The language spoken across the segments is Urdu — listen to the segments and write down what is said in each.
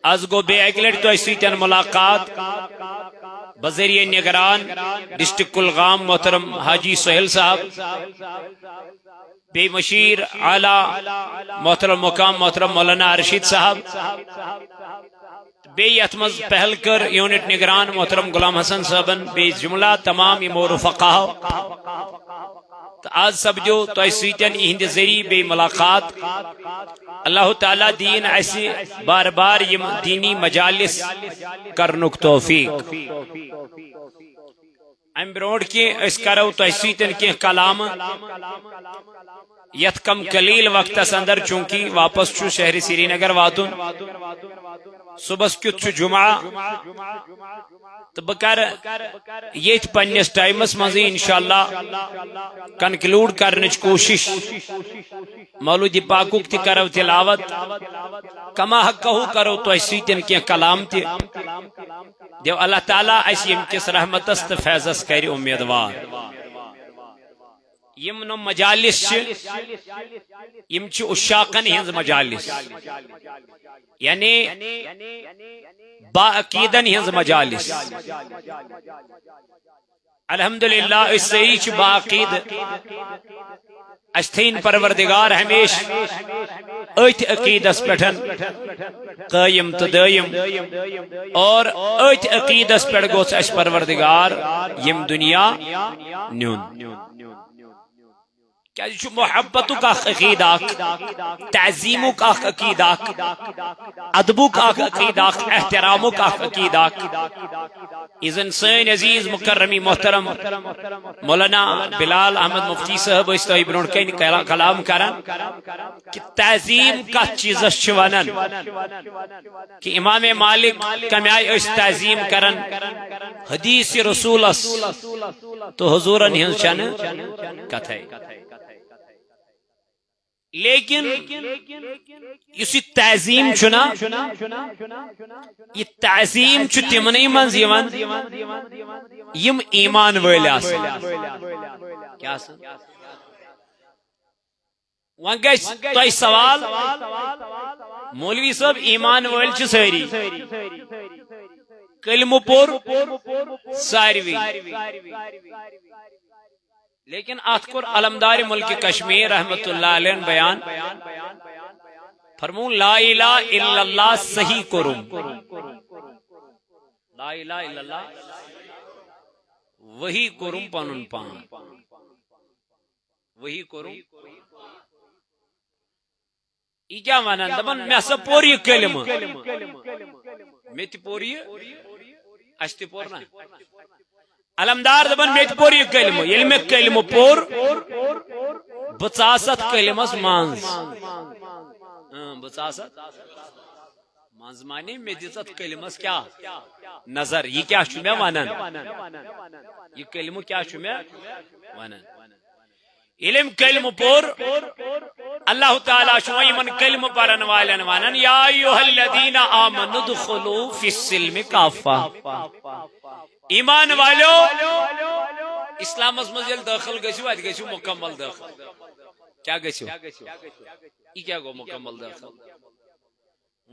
از گو بے اکہ لٹہ تہ سۭتۍ ملاقات بذریعہ نگران ڈسٹرکٹ کلگام محترم حاجی سہیل صاحب بے مشیر اعلی محترم مقام محترم مولانا رشید صاحب بے یت مز پہل کر یونٹ نگران محترم غلام حسن صاحبن بے جملہ تمام یمو رفقا تو آج سپدو تہ سۭتۍ یہند ذریعہ بے ملاقات اللہ تعالیٰ دین اسی بار بار یم دینی مجالس کرنک توفیق ام برونٹ کی اس کرو تہ سۭتۍ کی کلام یت کم قلیل وقت اندر چونکہ واپس چھو شہر سری نگر واتن صبح کت جمعہ تو بکر یہ پنس ٹائمس مزی انشاءاللہ کنکلوڈ کرنچ کوشش مولود پاکوک تی کرو تلاوت کما حقہ کرو تو سۭتۍ کی کلام تی دیو اللہ تعالیٰ اس یم کس رحمتس تو فیضس کر امیدوار یم نو مجالس یم چھ اشاقن ہنز مجالس یعنی با عقیدن ہنز مجالس الحمدللہ اس صحیح چھ با عقید استین پروردگار ہمیش ات عقیدس پٹھن قائم تو دائم اور ات عقیدس پٹھ گوس اس پروردگار یم دنیا نیون کیا جو محبتو کا عقیدہ تعظیمو کا عقیدہ ادبو کا عقیدہ احترامو کا عقیدہ اذن سین عزیز مکرمی محترم مولانا بلال احمد مفتی صاحب اس تو ابن کین کلام کرن کہ تعظیم کا چیزس چونن کہ امام مالک کمیائی اس تعظیم کرن حدیث رسول تو حضورن ہنچن کتھائی لیکن یہ تعظیم چنا یہ تعظیم چھ تمنی منز یم ایمان ویل آسن کیا آسن وہاں گیس تو سوال مولوی صاحب ایمان ویل چھ ساری کلمہ پور ساروی لیکن اتکر علمدار ملک کشمیر رحمت اللہ علیہ بیان فرمون لا الہ الا اللہ صحیح کرم لا الہ الا اللہ وہی کرم پنن پان وہی کرم ای کیا ونان دپن میں سا پور یہ کلمہ میں تی پور یہ اشتی پورنا علمدار دپن میں تی پور یہ کلمہ یل میں کلمہ پور بچاست کلمس مانز بچاست مانز مانی میں دیست کلمس کیا نظر یہ کیا چھو میں ونن یہ کلمہ کیا چھو میں ونن علم کلمہ پور اللہ تعالیٰ شما یمن کلمہ پرن والن ونن یا ایوہ الذین آمنوا ادخلوا فی السلم کافہ ایمان والو اسلام مزل داخل گسو ات گسو مکمل داخل کیا گسو یہ کیا گو مکمل داخل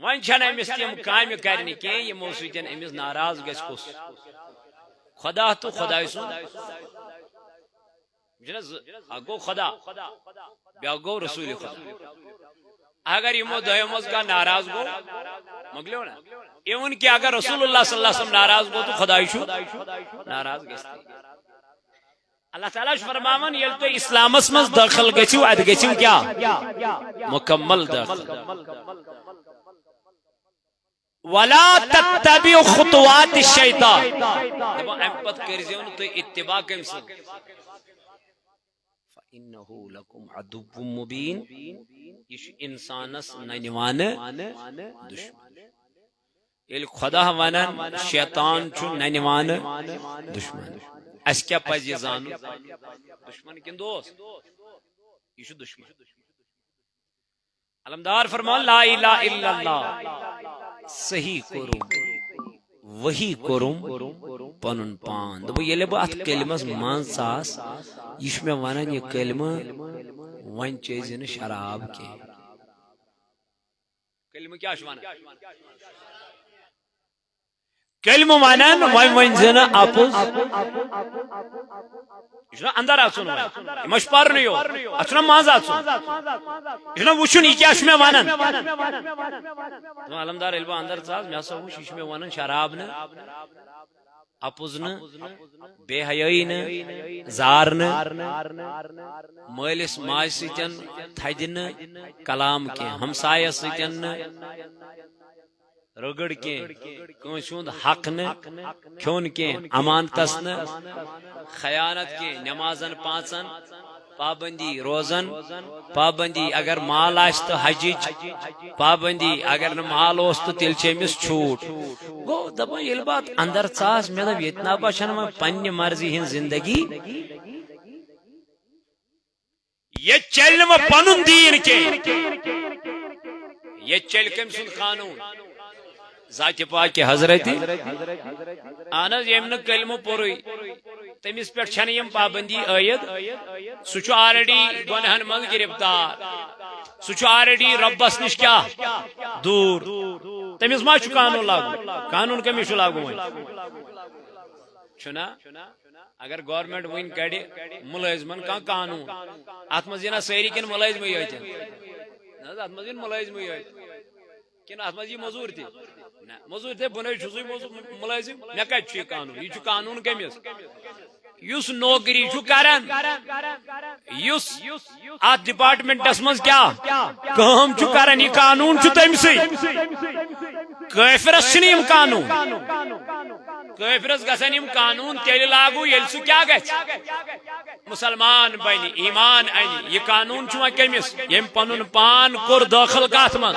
ون چھن امس تم کام کرنی کی یمو سۭتۍ امس ناراض گس کس خدا تو خدا سن گو خدا بیا گو رسول خدا اگر یمو دویمز کا ناراض گو مگلیو نا ایون کہ اگر رسول اللہ صلی اللہ علیہ وسلم ناراض گو تو خدای شو ناراض گستی اللہ تعالیٰ فرماون یل تو اسلام مز داخل گچو اد گچو کیا مکمل داخل ولا تتبعوا خطوات الشیطان دبا امپت کرزیون تو اتباع کمس فانه لکم عدو مبین یہ انسانس ننوان دشمن یل خدا ونن شیطان چھ ننوان دشمن اس کیا پز یہ زانو دشمن کن دوست یہ دشمن علمدار فرمان لا الہ الا اللہ صحیح کرم وہی کرم پنن پان دب یل بہ ات کلمس مان ساس یہ میں ونان یہ کلمہ ون چیز شراب کے کلمہ کیا چھ ونان کلمہ ونان ون زنا اپز یہ اندر اچھن مش پرن یو اچھنا مز اچھن یہ وچھن یہ کیا میں ونان علمدار یل بہ اندر ژاس مے ہسا وچھ یہ ونان شراب نہ اپز نہ بے حیائی نہ زار نہ مالس ماج ستن تھد نہ کلام کی ہمسایہ ستن نہ رگڑ کی کنس ہند حق نہ کھون کی امانتس نہ خیانت کی نمازن پانچن پابندی روزن پابندی اگر مال آس تو حجج پابندی اگر نہ مال اس تو تیل چمس چھوٹ گو دپان یل بات اندر ژاس مے دپ یتنا بچن میں پنہ مرضی ہن زندگی یہ چل نہ پنن دین کی یہ چل کم سن قانون ذات پاک حضرت اہن یم نہ کلمہ پوری تمس پہ یم پابندی عائد سہ آلریڈی گنہن من گرفتار سہ آلریڈی ربس نش کیا دور تمس ما قانون لاگو قانون کمس لاگو چھنا اگر گورنمنٹ ون کڑ ملازمن کان قانون ات مز نا ساری کن ملازم یت ات مز ملازم یت کن ات مز مزور تہ مزور تہ بن چھ ملازم مے کت یہ قانون یہ قانون کمس یس نوکری کران یس ات ڈپارٹمنٹس مز کیا کام کران یہ قانون تم سی کافرس یم قانون کافرس گھن یم قانون تیل لاگو یل سہ کیا گھ مسلمان بن ایمان ان یہ قانون کمس یم پن پان کور داخل کت من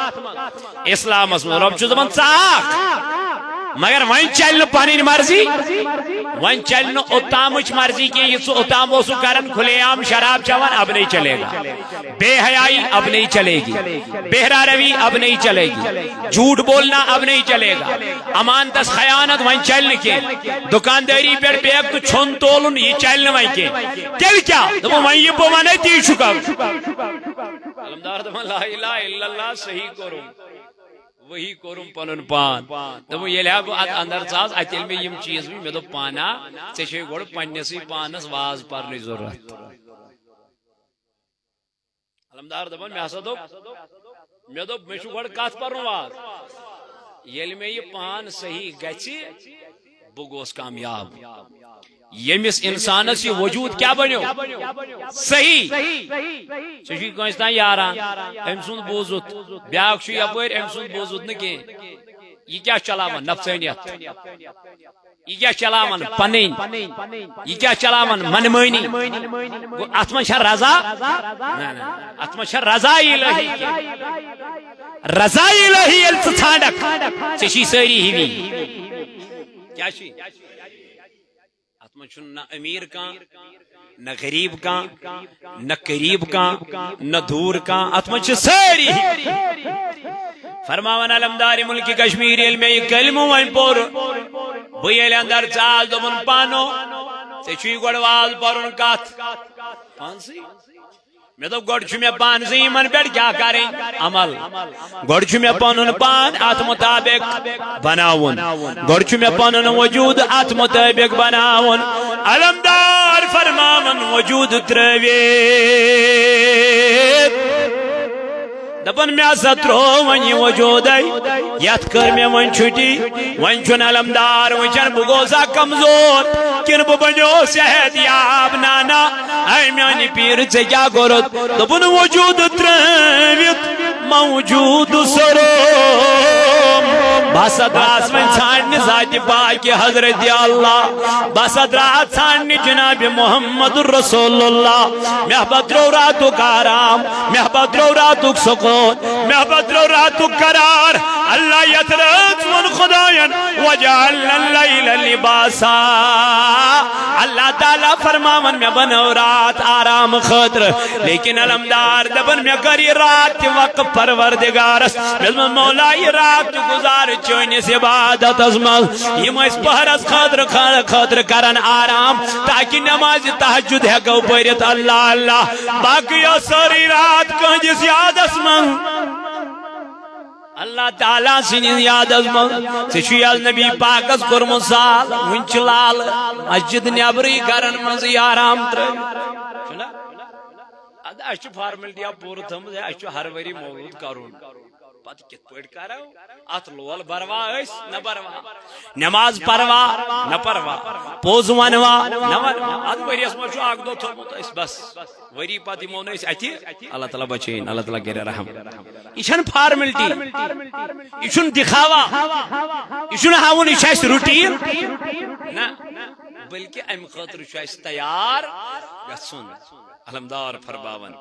اسلامس من رب دپان ژاک مگر ون چل پن مرضی ون چل اوتام مرضی کی یہ اوتام کران کھلے عام شراب چوان اب نہیں چلے گا بے حیائی اب نہیں چلے گی بہرا روی اب نہیں چلے گی جھوٹ بولنا اب نہیں چلے گا امانتس خیانت ون چل کی دکانداری پہ بیگ تو چھن تولن یہ چل ون کی تیل کیا ون یہ بہ ون تی علمدار دپان لا الہ الا اللہ صحیح کرو وہی کورم پنن پان دپو یل بہ اندر ژاس اتیل میں یم چیز بھی مے دو پانا ژے گوڑ پنسی پانس واز پرن ضرورت علمدار دپان مے ہسا دو مے گوڑ کت پرن واز یل میں یہ پان صحیح گژھِ بہ گوس کامیاب یمس انسانس یہ وجود کیا بنو صحیح ژے کنس تان یاران ام سند بوزت بیاکھ یپر ام سند بوزت نا کی یہ کیا چلاوان نفسانیت یہ کیا چلاوان پنن یہ کیا چلاوان منمانی ات من رضا ات من رضا الہی رضا الہی یل ژٕ ژھانڈکھ ژے ساری ہی کیا ات من نہ امیر کان نہ غریب کان نہ قریب کان نہ دور کان ات من ساری فرماون علمدار ملک کشمیر یل میں یہ کلمہ ون پور بہ یل اندر ژال دپن پانو ژے گوڑ وال پرن کت پانسی مے دپ گوڑ مے پانسی یمن پہ کیا کریں عمل گوڑ مے پنن پان ات مطابق بناون گوڑ مے پنن وجود ات مطابق بناون علمدار فرماون وجود ترویت دپن مے ہسا ترو ون یہ وجود یت کر مے ون چھٹی ون چھ علمدار وچن بہ گوسا کمزور کن بہ بنو صحت یاب نانا اے میانی پیر ژے کیا کورت دپن وجود ترویت موجود سروم بس دراس ون ژھانڈنہ ذات پاک حضرت اللہ بس دراس ژھانڈنہ جناب محمد رسول اللہ مے بدرو راتک آرام مے بدرو راتک سکون مے بدرو راتک قرار اللہ یترت من خداین وجعلنا اللیل لباسا اللہ تعالی فرماون مے بنو رات آرام خاطر لیکن علمدار دپن مے کری رات وقف پروردگارس مولا یہ رات گزار چونس عبادت من یم پہرس خاطر کرن آرام تاکہ نماز تہجد ہیکو پرت اللہ اللہ باقی ساری رات کہندس یادس من اللہ تعالیٰ سن یاد ازمت نبی پاکس کورمت سال ونچ لال مسجد نبری گرن مز آرام تر اچھ فارملٹی پور تھم اچھ ہر وری مولود کرن پتہ کت پٹ کرو ات لول بروا نہ بروا نماز پروا نہ پروا پوز ونوا نہ ونوا ات وریس مچ اک دو تھومت اس بس وری پتہ مون اس اتھی اللہ تعالی بچین اللہ تعالی کرے رحم یہ چھن فارملٹی یہ چھن دکھاوا یہ چھن ہاون یہ چھس روٹین نہ بلکہ ام خاطر چھس تیار گژھن علمدار فرماون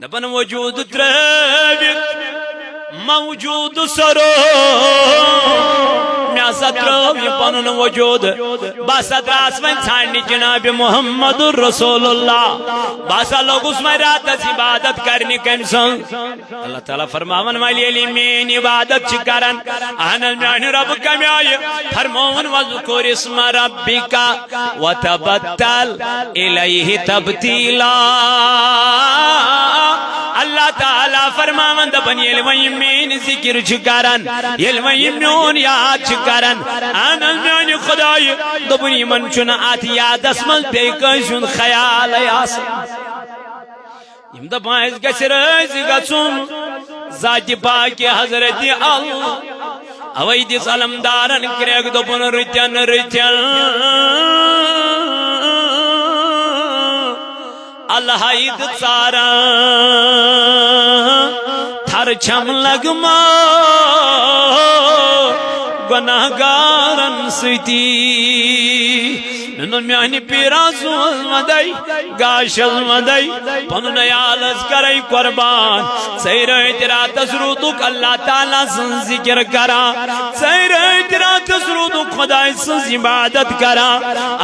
دپن وجود ترٲوِتھ موجود سرو مے سا ترو یہ پنن وجود باسا دراس وین ژھانڈنہِ جناب محمد رسول اللہ باسا لوگس وین راتس عبادت کرنہِ کم سن اللہ تعالیٰ فرماون ولی ییٚلہِ میٲنۍ عبادت چھ کران اہن میانہِ رب کمہِ آیہِ فرماون وذکر اسم ربک وتبتل الیہ تبتیلا اللہ تعالیٰ فرماون دپن ییٚلہِ وۄنۍ میٲنۍ ذکر چھ کران ییٚلہِ وۄنۍ میون یاد چھ کران اہن میانہِ خدایہِ دوٚپُن یِمن چھُنہٕ اتھ یادس منٛز بیٚیہِ کٲنٛسہِ ہُنٛد خیالے آسان یم دپان اسہِ گژھِ رٲضۍ گژھُن ذاتِ پاکہِ حضرت اللہ اوے دِژ علمدارن کرٛیٚکھ دوٚپُن رٕتٮ۪ن رٕتٮ۪ن اللہ ژاران تھر چھم لگما گناہ گارن ستی میانہ پیران سوز مدئی گاشز مدئی پنن عیالس کرے قربان ژے رات راتس رودک اللہ تعالیٰ سن ذکر کرا ژے رات راتس رودک خدائے سن عبادت کرا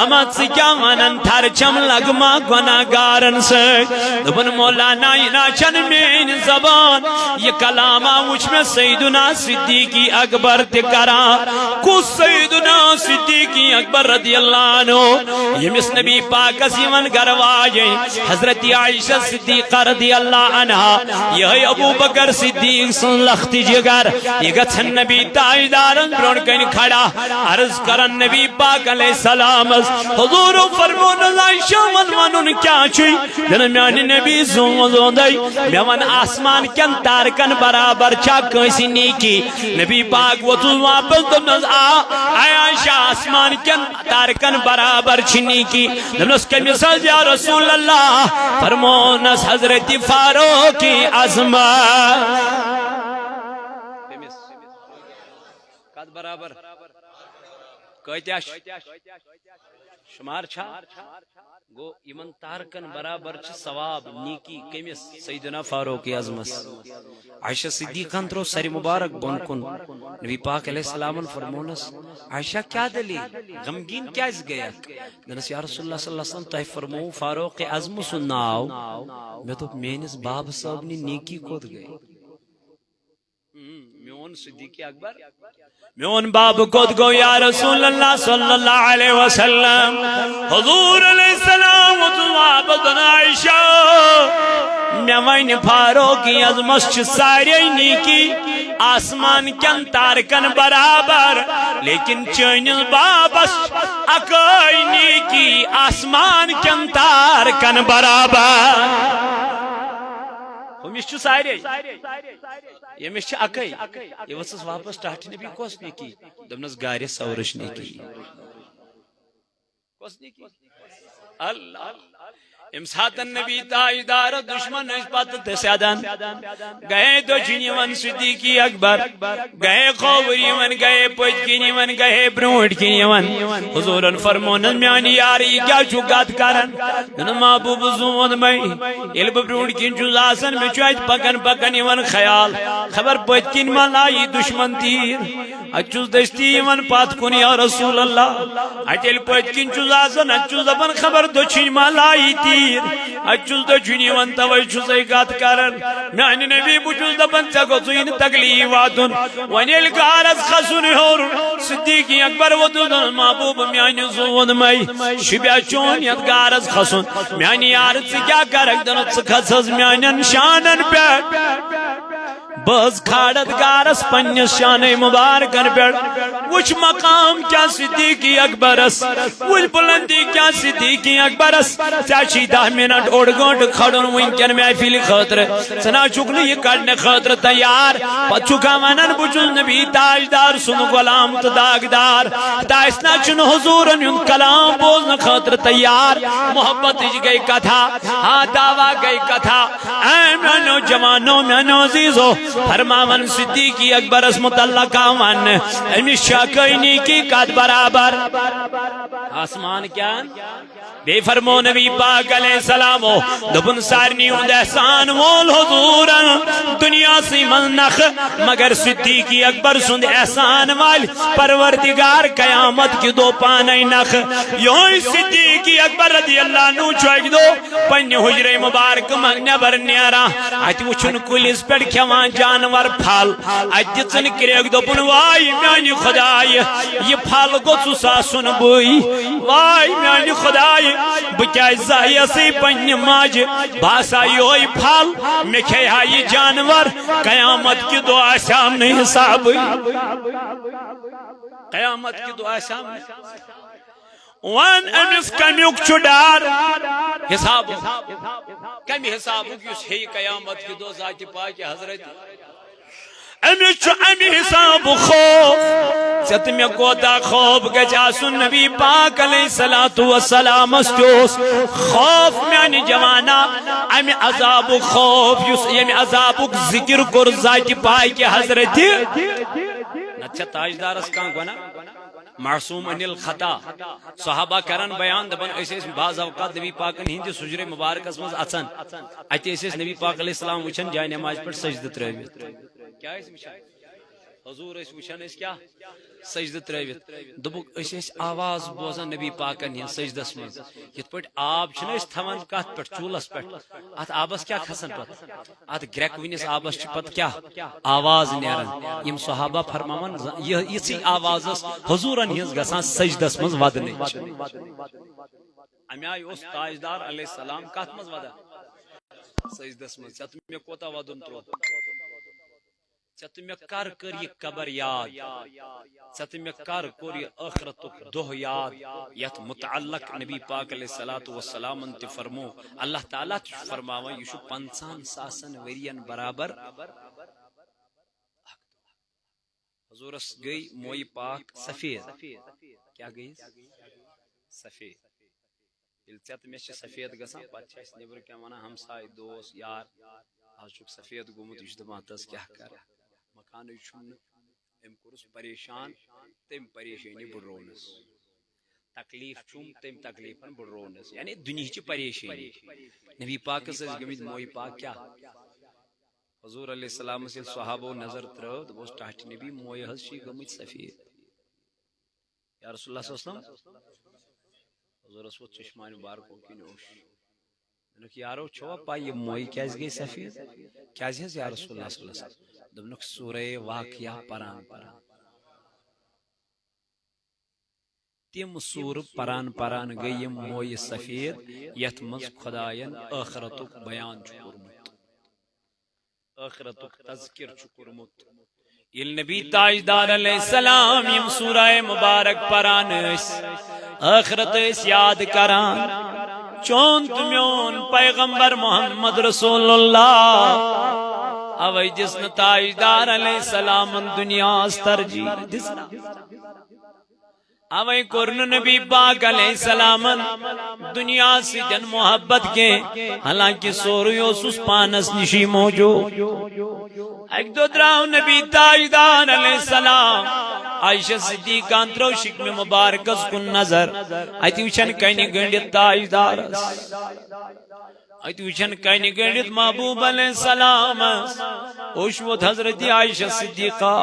اما ژٕ کیا ونان تھر چھم لگما گناہ گارن ست دپن مولانا یہ چھن میٲنۍ زبان یہ کلامہ وچھ میں سیدنا صدیقی اکبر تہ کران کس سیدنا صدیقی اکبر رضی اللہ عنہ یمس نبی پاکس یمن گرواجے حضرت عائشہ صدیقہ رضی اللہ عنہا یہ ابو بکر صدیق سن لخت جگر یہ گھن نبی تاجدارن برون کن کھڑا عرض کرن نبی پاک علیہ السلام حضور فرمون عائشہ ون کیا چھوئی جن میانی نبی زون دائی میوان آسمان کن تارکن برابر چھا کسی نیکی نبی پاک وطول واپس دنز عائشہ آسمان کن تارکن برابر چھنی کی دنس کے مثال یا رسول اللہ فرمونس حضرت فاروق کی عظمت قد برابر کہتیاش شمار چھا گو ایمن تارکن برابر چھ ثواب نیکی کمس سیدنا فاروق عظمت عائشہ صدیقہ ترو سر مبارک بن کن نبی پاک علیہ السلام فرمونس عائشہ کیا دلیل غمگین کیا اس گیا دنس یا رسول اللہ صلی اللہ علیہ وسلم تہ فرمو فاروق عظمت سن ناو میں تو مینس باب صاحب نے نیکی کود گئے میون صدیق اکبر میون باب کود گو یا رسول اللہ صلی اللہ علیہ وسلم حضور علیہ السلام وطلاب دن عائشہ میں وین فاروق عظمت چھ سارے نیکی آسمان کن تارکن برابر لیکن چینل بابس اکائی نیکی آسمان کن تارکن برابر ہمیش چھ سارے یمس چھ اکائی یہ وسس واپس ٹاٹھ نبی کس نیکی دمنس گارے سورش نیکی کس نیکی اللہ امساتن نبی تاجدار دشمن اس پات تسیادان گئے دو جنی ون صدیقی اکبر گئے خوری ون گئے پچکنی ون گئے بروٹ کنی ون حضورن فرمونن میانی یاری کیا چکات کرن دن محبوب زون میں علب بروٹ کن جزاسن میں چوائد پکن پکن ون خیال خبر پچکن ملائی دشمن تیر اچوز دستی ون پات کنی یا رسول اللہ اچل پچکن جزاسن اچوز اپن خبر دچین ملائی تیر اچوز دو جنی ون توی چوزے گات کرن میانی نبی بچوز دپن چکو زین تکلیواتن ونیل کارز خسون ہورن صدیقی اکبر و دودن محبوب میانی زون مئی شبیا چون ید کارز خسون میانی یارت سے کیا کرک دنت سے خسز میانن شانن پیٹ بز کھاڑت گارس پنس شان مبارکن پہ وچ مقام کیا صدیقی اکبرس وچ بلندی کیا صدیقی اکبرس چاچی 10 منٹ اوڑ گھنٹ کھڑن ونکن محفل خاطر سنا چکن یہ کڑنے خاطر تیار پچکا ونن بچن نبی تاجدار سن غلام تو داغدار تاسنا چن حضورن یون کلام بولن خاطر تیار محبت گئی کتھا ہاں دعویٰ گئی کتھا اے میانو جوانو میانو عزیزو فرماون صدیقی اکبر اس متعلق آوان امی شاکینی کی قد برابر آسمان کیا بے فرمو نبی پاک علیہ السلام دبن سارنی اند احسان وول حضورن دنیا سی منخ مگر صدیقی اکبر سند احسان وال پروردگار قیامت کی دو پانے نخ یوں صدیقی اکبر رضی اللہ عنہ چوک دو پنی حجر مبارک مغنبر نیارا ات وچن کلیس پر کھوان جانور پھل ات دن کریک دوپن وائی میانی خدای یہ پھل گو ساسن بوئی وائی میانی خدای بکیائی زائی اسی پنی ماج باسا یوئی پھل مکھے ہائی جانور قیامت کی دو آشام نہیں حساب قیامت کی دو آشام وان امس کمیوک چڈار حساب کمی حساب کیس ہے قیامت کی دو ذات پاک حضرت امی حساب خوف ست میں کوتا خوف گجا سن نبی پاک علیہ السلام استوس خوف میں جوانا امی عذاب خوف یعنی عذاب ذکر کر ذات پاک حضرت نچہ تاجدار اس کان گونا معصوم عن الخطا صحابہ کرن بیان دبن ایسے بعض اوقات نبی پاک ہندی سجر مبارک اس مز اچن اتے ایسے نبی پاک علیہ السلام وچھن جائے نماز پر سجدہ تراویت کیا اس وچھن حضور اس وچھن اس کیا سجدہ تراویت دبک ایسے آواز بوزن نبی پاکن یہ سجدہ مز یت پٹ آب چھنا اس تھون کات پٹ چولس پٹ ات آبس کیا کھسن پت ات گریک ونس آبس چھ پت کیا آواز نیرن یم صحابہ فرماون یہ آواز حضورن ہز گسان سجدہ مز ودنے امیائی اس تاجدار علیہ السلام کات مز ودا سجدہ مز چت میں کوتا ودن ترو چت میں کر یہ قبر یاد چت میں کر یہ آخرت دہ یاد یت متعلق نبی پاک علیہ السلام انت فرمو اللہ تعالیٰ فرماوا یہ 50,000 ورین برابر حضور گئی موئی پاک سفید کیا گئی سفید ثت میں سفید گسان پتہ نبر کیا ونان ہمسائے دوست یار آج سفید گومت یہ دپان کیا کر مکان ام کورس پریشان تم پریشانی بڑرونس تکلیف چوم تم تکلیفن بڑرونس یعنی دنیا چی پریشانی نبی پاک سے گمت موئی پاک کیا حضور علیہ السلام سے صحابہ نظر ترو تو ٹاٹ نبی موئی حض شی گمت سفید یا رسول اللہ صلی اللہ علیہ وسلم حضور اس وقت چشمان مبارکوں کی نوش دنک یارو چھوا پائی موئی کیس گئی سفید کیس ہے یا رسول اللہ صلی اللہ علیہ وسلم دنک سورہ واقعہ پران پران تم سور پران پران گئی موئی سفید یت مز خداین آخرتک بیان چکرمت آخرتک تذکر چکرمت یہ نبی تاجدار علیہ السلام یم سورہ مبارک پران اس آخرت اس یاد کران چون تمیون پیغمبر محمد رسول اللہ اوی جسن تاجدار علیہ السلام دنیا استرجی دسنا اوی کرن نبی پاک علیہ السلام دنیا سے جن محبت کے حالانکہ سوریو سس پانس نشی موجود ایک دو دراؤ نبی تاجدار علیہ السلام عائشہ صدیقہ انترو شکم مبارکس کن نظر ایتی وچن کینی گنڈیت تاجدار ایتی وچن کینی گنڈیت محبوب علیہ السلام اوشوت حضرت عائشہ صدیقہ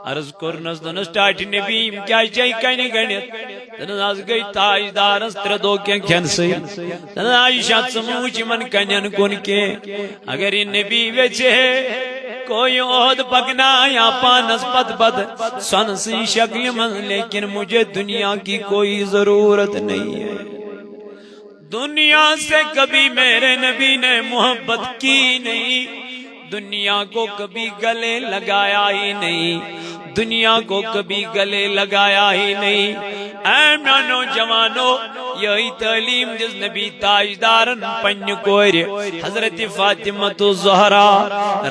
عرض کرنس دنس ٹاٹی نبیم کیا چاہی کینی گنڈیت دنس آز گئی تاجدار استر دو کین کھین سی دنس عائشہ سموچی من کنین کن کے اگر یہ نبی ویچے کوئی عہد پکنا یا پانس پت پت سنسی شکل من لیکن مجھے دنیا کی کوئی ضرورت نہیں ہے دنیا سے کبھی میرے نبی نے محبت کی نہیں دنیا کو کبھی گلے لگایا ہی نہیں، دنیا کو کبھی گلے لگایا ہی نہیں۔ اے نوجوانو، یہی تعلیم جس نبی تاجدارن پنہ کور حضرت فاطمہ الزہرا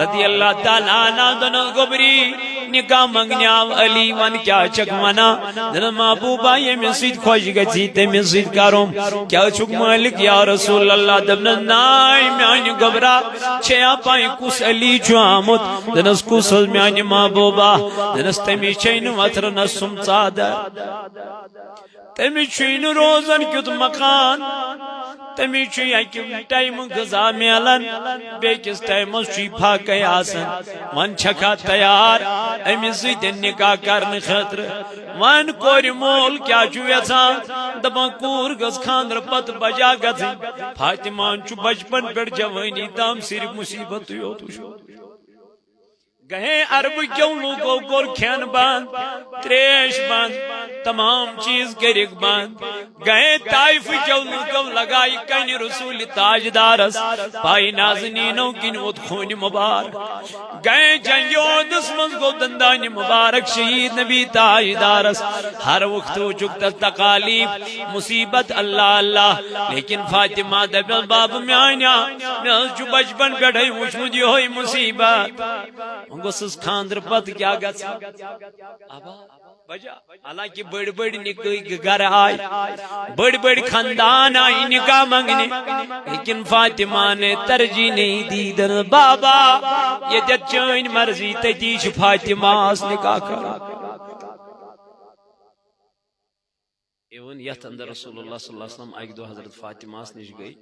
رضی اللہ تعالیٰ عنہ دن گبری نکاح منگنیاو علی ون کیا چک ونا دن محبوبہ یمی سید خوش گچی تمی سید کرم کیا چک مالک یا رسول اللہ دبن نائی میانی گبرا چھیا پائیں کس علی چو آمد دنس کس میانی محبوبہ دنس تمی چین وطر نسم صادر تمی چین روزن کیت مکان تمی چین اکیم ٹائم غذا میلن بیکس ٹائم چی پھاکی آسن ون چھکا تیار امی سیدن نکاح کرن خطر ون کوری مول کیا چویسان دبان کور گز خاندر پت بجا گزی فاطمان چو بچپن پر جوانی تام صرف مصیبت یوتو شو گئے عرب کیوں لوگوں کو کھین بند تریش بند تمام چیز کرک بند گئے طائف کیوں لوگوں لگائی کن رسول تاجدارس پائی نازنینوں کن ود خون مبارک گئے جنگیوں دسمن کو دندان مبارک شہید نبی تاجدارس ہر وقت چکتا تقالیب مصیبت اللہ اللہ لیکن فاطمہ دبل باب میانیا میں جو بچپن بیٹھائی وچمد یہ ہوئی مصیبت گوسس خاندر پت کیا گس ابا بجا حالانکہ بڑی بڑی نکاح گھر آئی بڑی بڑی خاندان آئی نکاح منگنے لیکن فاطمہ نے ترجیح نہیں دی دن بابا یہ جت چین مرضی تجیش فاطمہ اس نکاح کر ایون یت اندر رسول اللہ صلی اللہ علیہ وسلم ایک دو حضرت فاطمہ اس نش گئی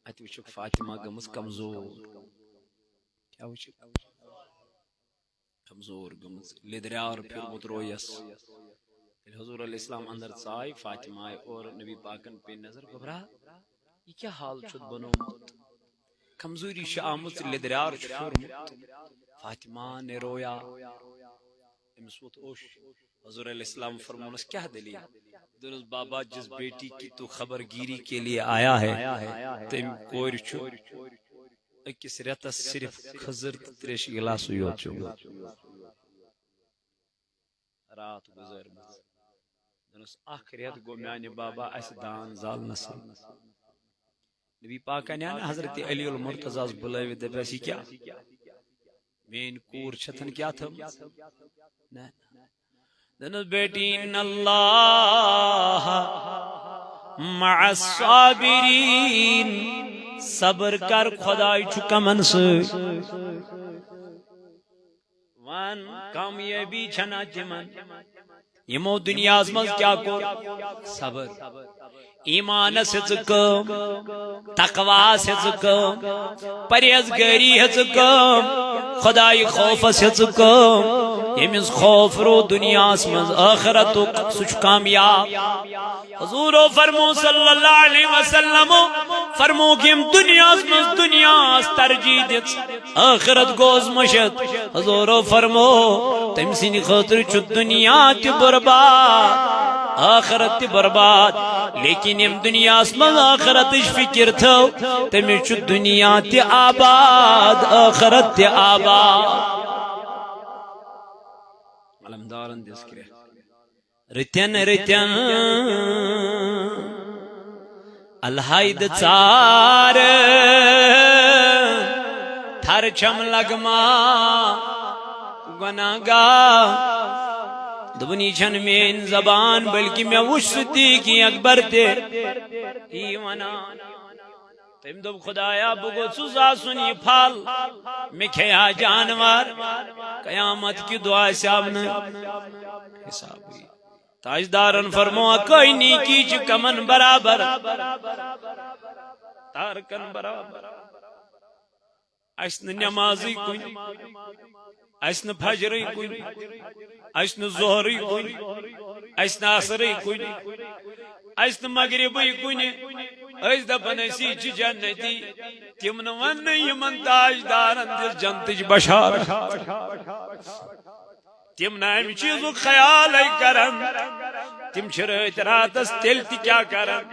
ات وچک فاطمہ گمس کمزور کیا وچک کمزور گمز لیدریار پھر مترویس حضور علیہ السلام اندر ژائی فاطمہ آئی اور نبی پاکن پہ نظر گبرا یہ کیا حال چھت بنومت کمزوری شامت لیدریار چھوڑمت فاطمہ نے رویا امس وت اوش حضور علیہ السلام فرمونس کیا دلیل دنس بابا جس بیٹی کی تو خبر گیری کے لیے آیا ہے تم کوئی چھو اکس ریتس صرف خضر تریش گلاس یوت چو رات گزر دنس اخ ریت گو میانی بابا اس دان زال نسل نبی پاک نے حضرت علی المرتضی بلائے دپیسی کیا مین کور چھتن کیا تھا دنس بیٹی ان اللہ مع الصابرین صبر کر خدای چکمن سے وان کامیابی چھنا جمن یمو دنیا ازمز کیا کو صبر ایمان سے کم تقوی سے کم پرہیزگاری سے کم خدای خوف سے کم یمز خوف رو دنیا اسمز آخرت سچ کامیاب حضور فرمو صلی اللہ علیہ وسلم فرمو کہ ہم دنیا اسمز دنیا ترجیح دیت آخرت گوز مشت حضور فرمو تمسین خاطر چو دنیا تی برباد آخرت تی برباد لیکن ام دنیا اسمز آخرتش فکر تھو تمی چو دنیا تی آباد آخرت تی آباد علمدارن دیس کرے رتین رتین الہاید چار تھر چم لگما گناگا دبنی چھن مین زبان بلکہ میں وش صدیقی اکبر تے ایوانا تم دب خدایا بگو سزا سنی پھال میں کھیا جانوار قیامت کی دعا سامنے حساب ہوئی تاجدارن فرموا کوئی نیکی چ کمن برابر تارکن برابر اسن نمازی کوئی اسن فجری کوئی اسن ظہری کوئی اسن عصری کوئی اسن مغربی کوئی اس دپن اسی چ جنتی تم ون یمن تاجدارن دس جنتج بشار تم نام چیزو خیال کرن تم رات راتس تیل تی کیا کرن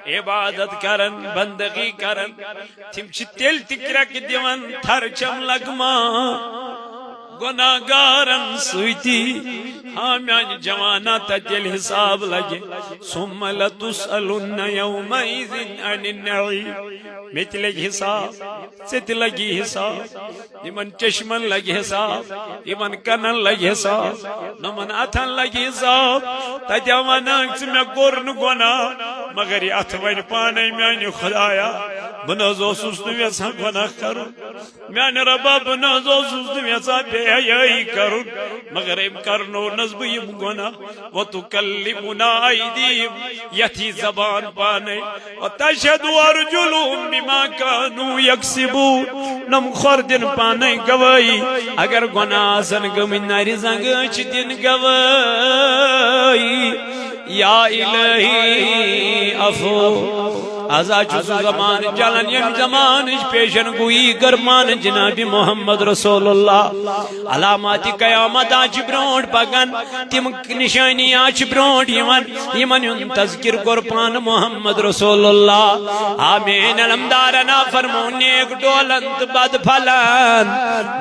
عبادت کرن بندگی کرن تم چھ تیل تکرک دیون تھرچم لگما گناہگارن سویتی ہاں میان جوانا تا تیل حساب لگے ثم لتسألن یومئذ عن النعیم میت لگی حساب ست لگی حساب یمن چشمن لگی حساب یمن کنن لگی حساب نمن اتھن لگی حساب تا جوانا میں گورن گناہ مگر یہ اتھ وین پانے میانی خدایا بنازو سست ویسا گناہ کرو میانی ربا بنازو سست ویسا بے حیائی کرو مگر ام کرنو نزبیم گناہ و تکلمنا ایدیم یتی زبان پانے و تشہد ارجلهم بما کانو یکسبون نم خوردن پانے گوائی اگر گناہ سن گمین ناری زنگچ دن گوائی یا الہی افو ازا چسو زمان چلن یم زمان پیشن گوئی گرمان جناب محمد رسول اللہ علامات قیامت آچ برونٹ پگن تم نشانی آچ برونٹ یمن یون تذکر قربان محمد رسول اللہ آمین علمدارنا فرمون نیک ڈولند بد پھلن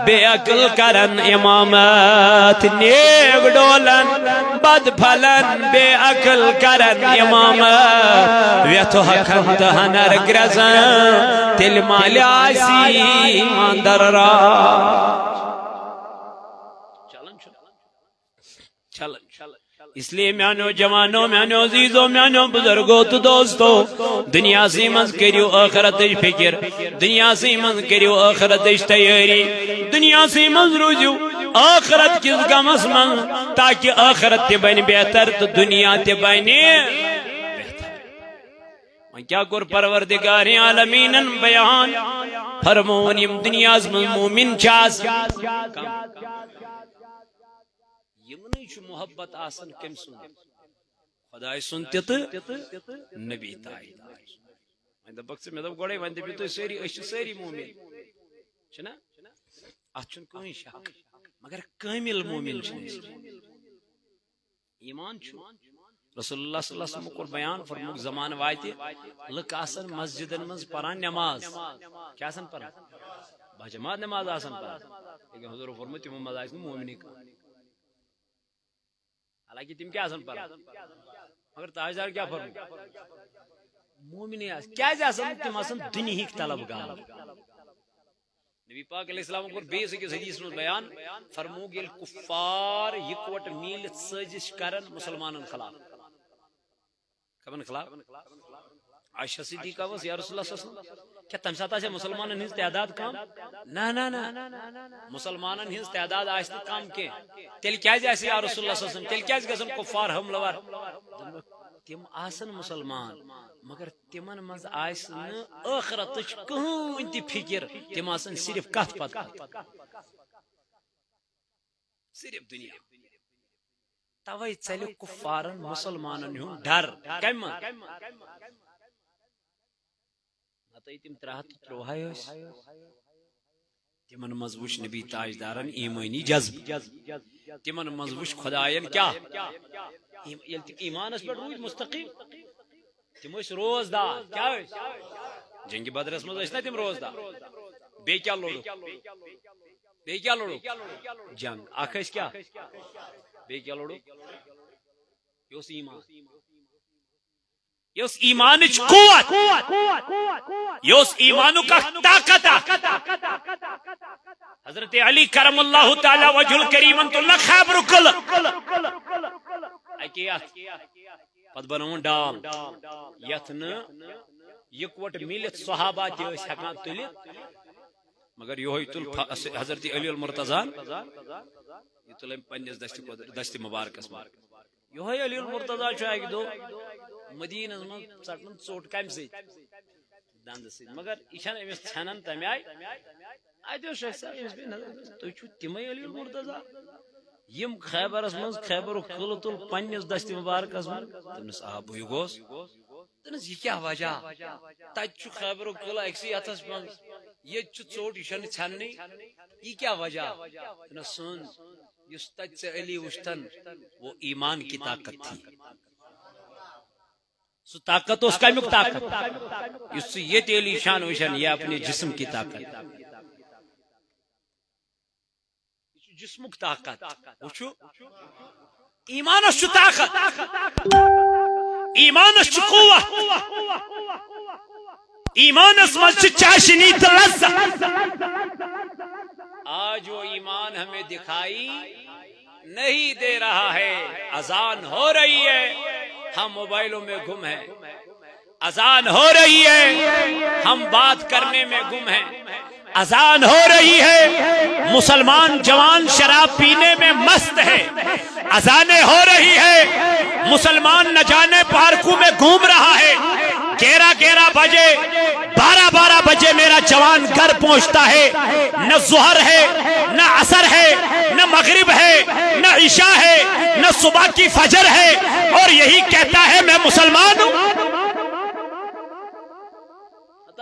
بے عقل کرن امامت نیک ڈولند بد پھلن بے عقل کرن امامت ویتو حقن ہنر گرزن تل مال آسی ماندر را اس لیے میانو جوانو میانو عزیزو میانو بزرگو تو دوستو دنیا سی منز کریو آخرت فکر دنیا سی منز کریو آخرت تیاری دنیا سی منز روزیو آخرت کس گمس من تاکہ آخرت تی بین بہتر تو دنیا تی بینی کیا کر پروردگار عالمین بیان فرمون یم دنیا من مومن چاس یمنی چھ محبت آسن کم سن خدای سنتی تو نبی تائی میں دبک سے میں دب گوڑے وان دبی تو سیری اشت سیری مومن چھنا اچھن کوئی شاک مگر کامل مومن چھن ایمان چھو رسول اللہ صلی اللہ علیہ وسلم کو بیان فرموک زمان وائتی لک آسن مسجدن منز پران نماز کیا آسن پران باجماعت نماز آسن پران لیکن حضور فرموک تم مماز آئیس مومنی کا حالانکہ تم کیا آسن پران مگر تاجدار کیا فرموک مومنی آسن کیا آسن تم آسن دنیا ہی طلب گا نبی پاک علیہ السلام کو بیس کے حدیث میں بیان فرموک الکفار یکوٹ میلت سجش کرن مسلمانن خلاف کبن خلاف عائشہ صدیقہ وس یا رسول اللہ صلی اللہ علیہ وسلم کیا تم ساتھ مسلمانن ہنز تعداد کام نا مسلمانن ہنز تعداد آئیس کام کے تیل کیا جیسے یا رسول اللہ صلی اللہ علیہ وسلم تیل کیا جیسے کفار حملہ وار تم آسن مسلمان مگر تمن مز آئیس آخرت کہوں انتی فکر تم آسن صرف کت پت صرف دنیا توئی چلو کفارن مسلمانن ہوں ڈر کم نتائی تم ترہت تروہائی ہوس تمن مزوش نبی تاجدارن ایمانی جذب تمن مزوش خدایان کیا ایمان اس پر روز مستقیم تم اس روز دار کیا ہوس جنگ بدر اس مزا تم روز دار بے کیا لوڑو جنگ آخر کیا بے کیا لوڑو یوس ایمان یوس ایمانچ قوت یوس ایمانو کا طاقت حضرت علی کرم اللہ تعالی وجہ الکریم انت اللہ خیبر کل اکیات پت بنون ڈال یتن یکوٹ میلت صحابہ تیس حکان تلت مگر یہ تل حضرت علی المرتضان یہ تل پنس دست مبارکس یہ علی المرتضی چھ دو مدینہ من ژٹن ژوٹ کم سی دند سی مگر یہ امس ژھنان تمہ آئی اتو شخص تھی تمے علی المرتضی یم خیبرس من خیبر قلعہ تل پنس دست مبارکس من تمس آ بہ گوس تنس یہ کیا وجہ تت خیبر قلعہ اکسی ہتس من یہ ژوٹ یہ ژھننی یہ کیا وجہ تنس سن اس تت سے علی وشتن وہ ایمان کی طاقت تھی سو طاقت اس کمیک طاقت اس یہ علی شان وشان یہ اپنے جسم کی طاقت جسمک طاقت وچھو ایمانس چھ طاقت ایمانس چھ قوت ایمانس مز چاشنی تو لذت آج وہ ایمان ہمیں دکھائی نہیں دے رہا ہے اذان ہو رہی ہے ہم موبائلوں میں گم ہیں اذان ہو رہی ہے ہم بات کرنے میں گم ہیں اذان ہو رہی ہے مسلمان جوان شراب پینے میں مست ہے اذانیں ہو رہی ہے مسلمان نہ جانے پارکوں میں گھوم رہا ہے 11 بجے 12 بجے میرا جوان گھر پہنچتا ہے نہ ظہر ہے نہ عصر ہے نہ مغرب ہے نہ عشاء ہے نہ صبح کی فجر ہے اور یہی کہتا ہے میں مسلمان ہوں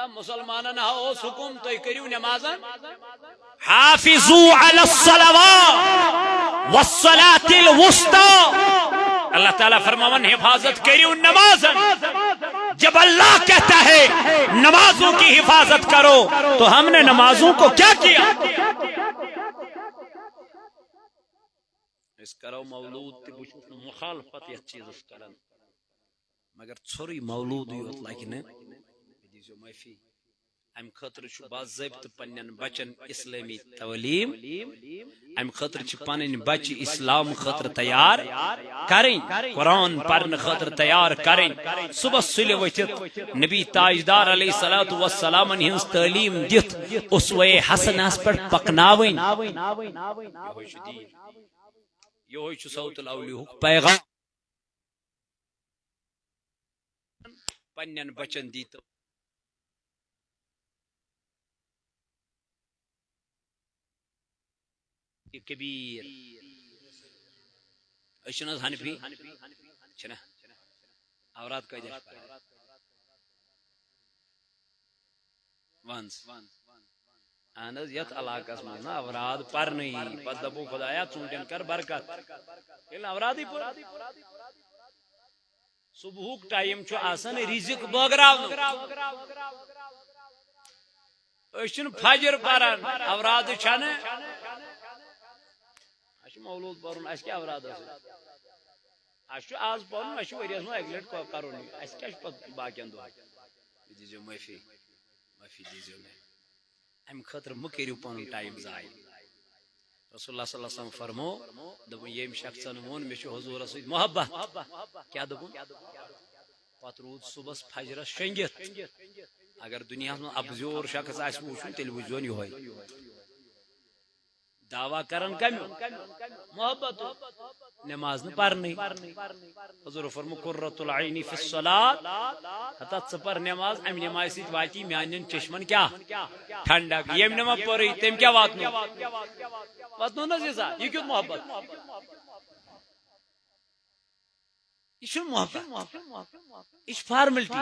مسلمانن ہو حکم تو کریو نمازن حافظوا علی الصلوات والصلاة الوسطى اللہ تعالیٰ فرماون حفاظت کریو نمازن جب اللہ کہتا ہے نمازوں کی حفاظت کرو تو ہم نے نمازوں کو کیا کیا اس کرو مولود تی مخالفت یہ چیز اس کرن مگر چھوری مولود یوت لیکن معافی ام خاطر چھ باضابط پنن بچن اسلامی تعلیم ام خاطر چھ پنن بچ اسلام خاطر تیار کریں قرآن پڑھنے خاطر تیار کریں صبح سلے وتھت نبی تاجدار علیہ الصلوۃ والسلام ہنز تعلیم دت اسوہ حسنہ پر پکناویں یہ چھ صوت الاولیاء پیغام پنن بچن دیت کبیر اشنز حنفی چھنا اورات کا جا وانس انز یت علاقہ میں نا اوراد پر نہیں پس دبو خدایا چونٹن کر برکت یہ اورادی پر صبح ٹائم چھ آسان رزق بغراو اشن فجر پران اوراد چھنا مولود پرن اس کیا اوراد اس آز پرن اس وريس مو اگلٹ کرون اس کیا باقین دو دیجو معافی دیجو میں ام خاطر مکریو پن ٹائم ضائع رسول اللہ صلی اللہ علیہ وسلم فرمو دب یم شخصن مون مے حضور رسول محبت کیا دب پت رود صبح فجر شنگت اگر دنیا میں ابزور شخص اس وچھن تیل وجون یہ دعویٰ کرن کم محبت نماز نہ پڑھنی حضور فرمو قرۃ العین فی الصلاۃ ہتا ژپر نماز ام نماز سیت واتی میانن چشمن کیا ٹھنڈک یم نماز پڑھی تم کیا واتنو نہ زیسا یہ کیوں محبت یہ محبت یہ فارملٹی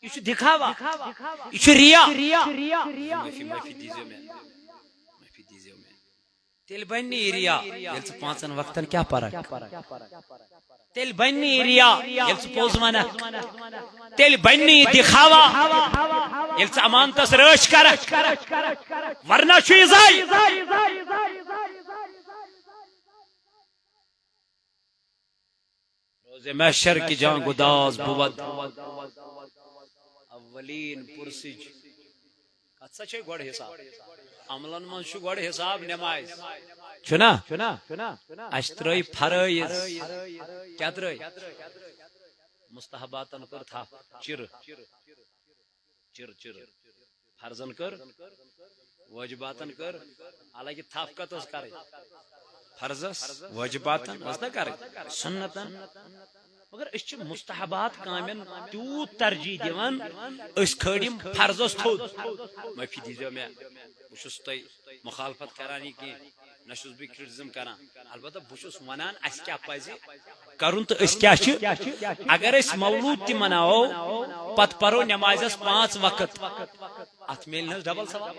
یہ دکھاوا یہ ریا معافی دیجیے میں تیل بنی ریا یل سے پانچن وقتن کیا پرک تیل بنی ریا یل سے پوز منک تیل بنی دکھاوا یل سے امان تس رش کرک ورنہ چیزائی روز محشر کی جان گداز بود اولین پرسج کتسا چھے گوڑ حساب عملن من شو گوڑ حساب نماز چنا اشترائی فرائض کیا ترائی مستحباتن کر تھا چر فرضن کر واجباتن کر حالانکہ تھاف کا تو کرے فرضس واجباتن اس نہ کرے سنتن مگر اس مستحبات کامن تیوت ترجیح دیوان اس کھڑیم فرضس تھود معافی دیجیے میں بشس تہ مخالفت کرانی کی نشس بھی کرٹزم کران البتہ بشس ونان اس کیا پزی کرن تو اس کیا اگر اس مولود تی مناو پت پرو نمازس 5 وقت ات میل نہ ڈبل ثواب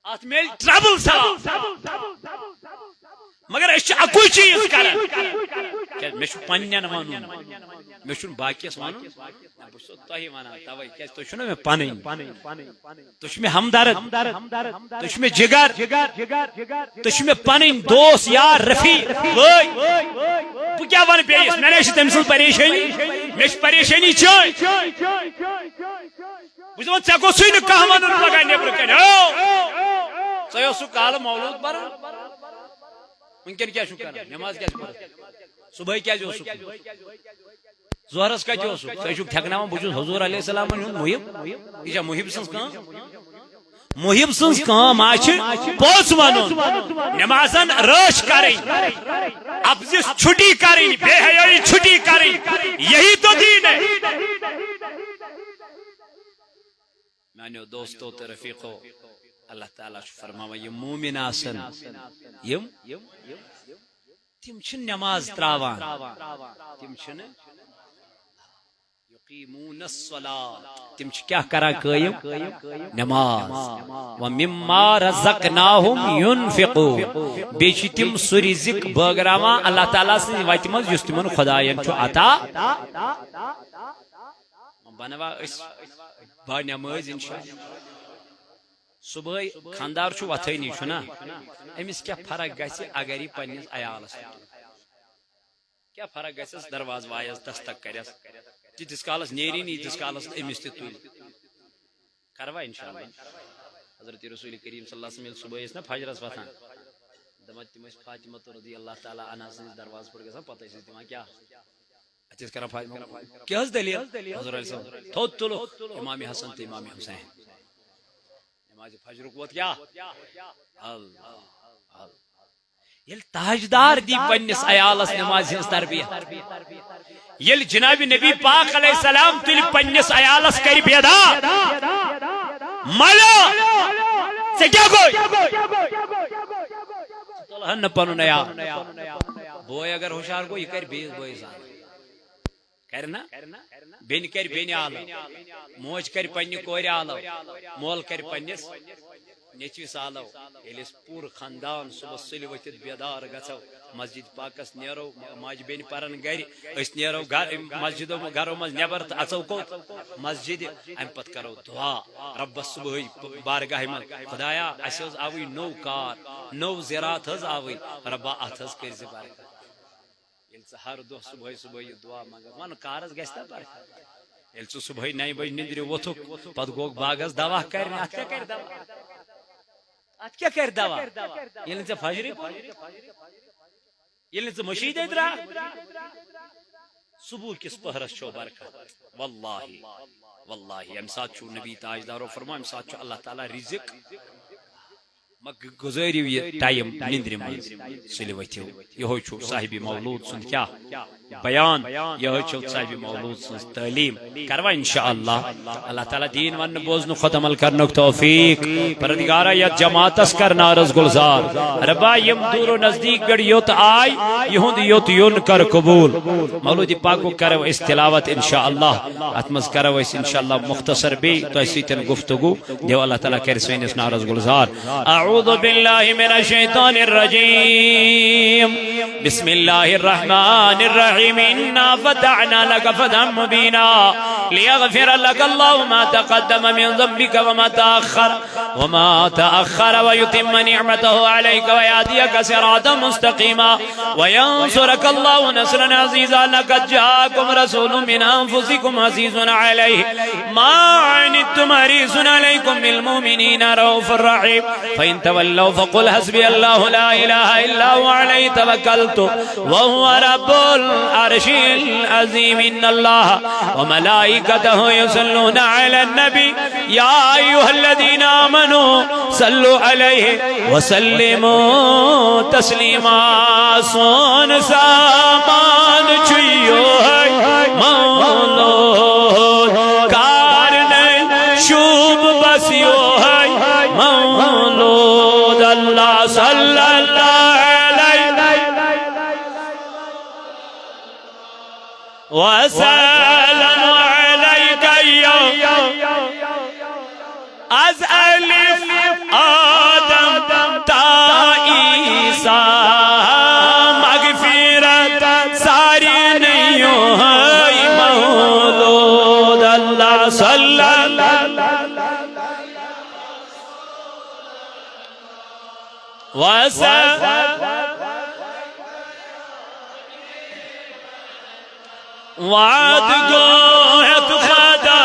ات میل ڈبل ثواب مگر اس اکو چیز کران کہ میں پنن ونن میں چھن باقیس ون تھی ونان توے تھی چھو نا میں پن تھی میں ہمدرد تھی میں جگر تھی میں پن دوست یار رفیق بہ کیا ون بیس مے تم سن پریشانی مے پریشانی چین بہ ژے گوسے نا کھانا ون پگہ نیبر کن ژے سہ کال مولود پران ونکن کیا کر نماز کیا صبح کیا ظہرس کتہ تھی تھکنان بہت حضور علیہ السلام محب یہ محب سن محب سن پوچھ ون نمازن رش کریں ابزس چھٹی کریں بے حیائی چھٹی کریں یہی تو دین ہے میانو دوستو تو رفیقو اللہ تعالیٰ فرماوا یہ مومن آسن یم تم چھ نماز تراوان تم چھ یقیمون الصلاة تم چھ کیا کرا قائم نماز ومما رزقناہم ينفقون بیچ تم سو رزق بغراوان اللہ تعالیٰ سے وقت مز یس تمن خداین چھ عطا بنوا اس با نماز انشاءاللہ صبح خاندار چھ وتھنی چھنا امس کیا فرق گژھِ اگر یہ پنس عیالس کیا فرق گژھس درواز وایس دستک کرس تیتس کالس نیری تیتس کالس امس تہ تل کروا انشاءاللہ حضرت رسول کریم صلی اللہ علیہ وسلم صبح نا فجرس وتھان دپان تم فاطمہ رضی اللہ تعالیٰ عنہا سندس درواز پہ گژھان پتہ دِوان کیا اتس کران فاطمہ کیا دلیل حضور علیہ السلام تھوت تلو امام حسن تو امام حسین نماز فجر ووت کیا یل تاجدار دی پنس عیالس نماز ہز تربیت یل جناب نبی پاک علیہ السلام تل پنس عیالس کر بیدار ملو سے کیا کوئی تلہن پنن عیال بوئے اگر ہوشیار کو یہ کر بیس بوئے سان کرنا بین کر بین آلو موج کر پنہ کور آلو مول کر پنس نیچوس آلو یل پور خاندان صبح سلی ورتھ بیدار گھو مسجد پاکس نیرو ماج بین پرن گر اس نیرو مسجدو گھرو مز نبر تو اچو کوت مسجد ام پت کرو دعا ربس صبح بارگاہ من خدایا اس آوی نو کار نو زراعت حز آوی ربا ات حز کر برکت ہر دہ صبح صبح یہ دعا مگر ون کارس گھتا برکت یل ژٕ صبح 9 بجے نندر ووتھک پتہ گوک باغس دوا کرنے ات کیا کر دوا ات کیا کر دوا یل ژے فجر یل ژے مشید درا صبح کس پہرس چھو برکت واللہ واللہ ام سات چھو نبی تاجدارو فرما ام سات چھو اللہ تعالی رزق گزاریو یہ ٹائم نندر من سلی وتھو یہ چھو صاحب مولود سن کیا بیان یہ چھو صاحب مولود سن تعلیم کروا انشاءاللہ اللہ تعالی دین ون بوزن خود عمل کرنک توفیق پروردگارا یا جماعت اس کرنا رز گلزار ربا یم دور و نزدیک گڑ یوت آئی یہند یوت یون کر قبول مولود پاک کو کرو اس تلاوت انشاءاللہ اتمز کرو اس انشاءاللہ مختصر بھی تو اسی تن گفتگو دیو اللہ تعالی کر سوین اس نارز گلزار اعوذ باللہ من الشیطان الرجیم بسم اللہ الرحمن الرحیم انا فتحنا لك فتحا مبینا لیغفر لك اللہ ما تقدم من ذنبك وما تأخر ويتم نعمته عليك ويهديك صراطا مستقيما وينصرك الله نصرا عزيزا لقد جاءكم رسول من أنفسكم عزيز عليه ما عنتم حريص عليكم بالمؤمنين رؤوف رحيم فإن تولوا فقل حسبي الله لا إله إلا هو عليه توكلت وهو رب العرش العظيم إن الله وملائكته يصلون على النبي يا أيها الذين آمنوا صلوا عليه وسلموا تسليما سون سامان چیو ہے مولود کارن شوب بسیو ہے مولود اللہ صلی اللہ علیہ وسلم علیک از الف آدم تا عیسیٰ مغفرت ساری نہیں ہے وعد گوہت خدا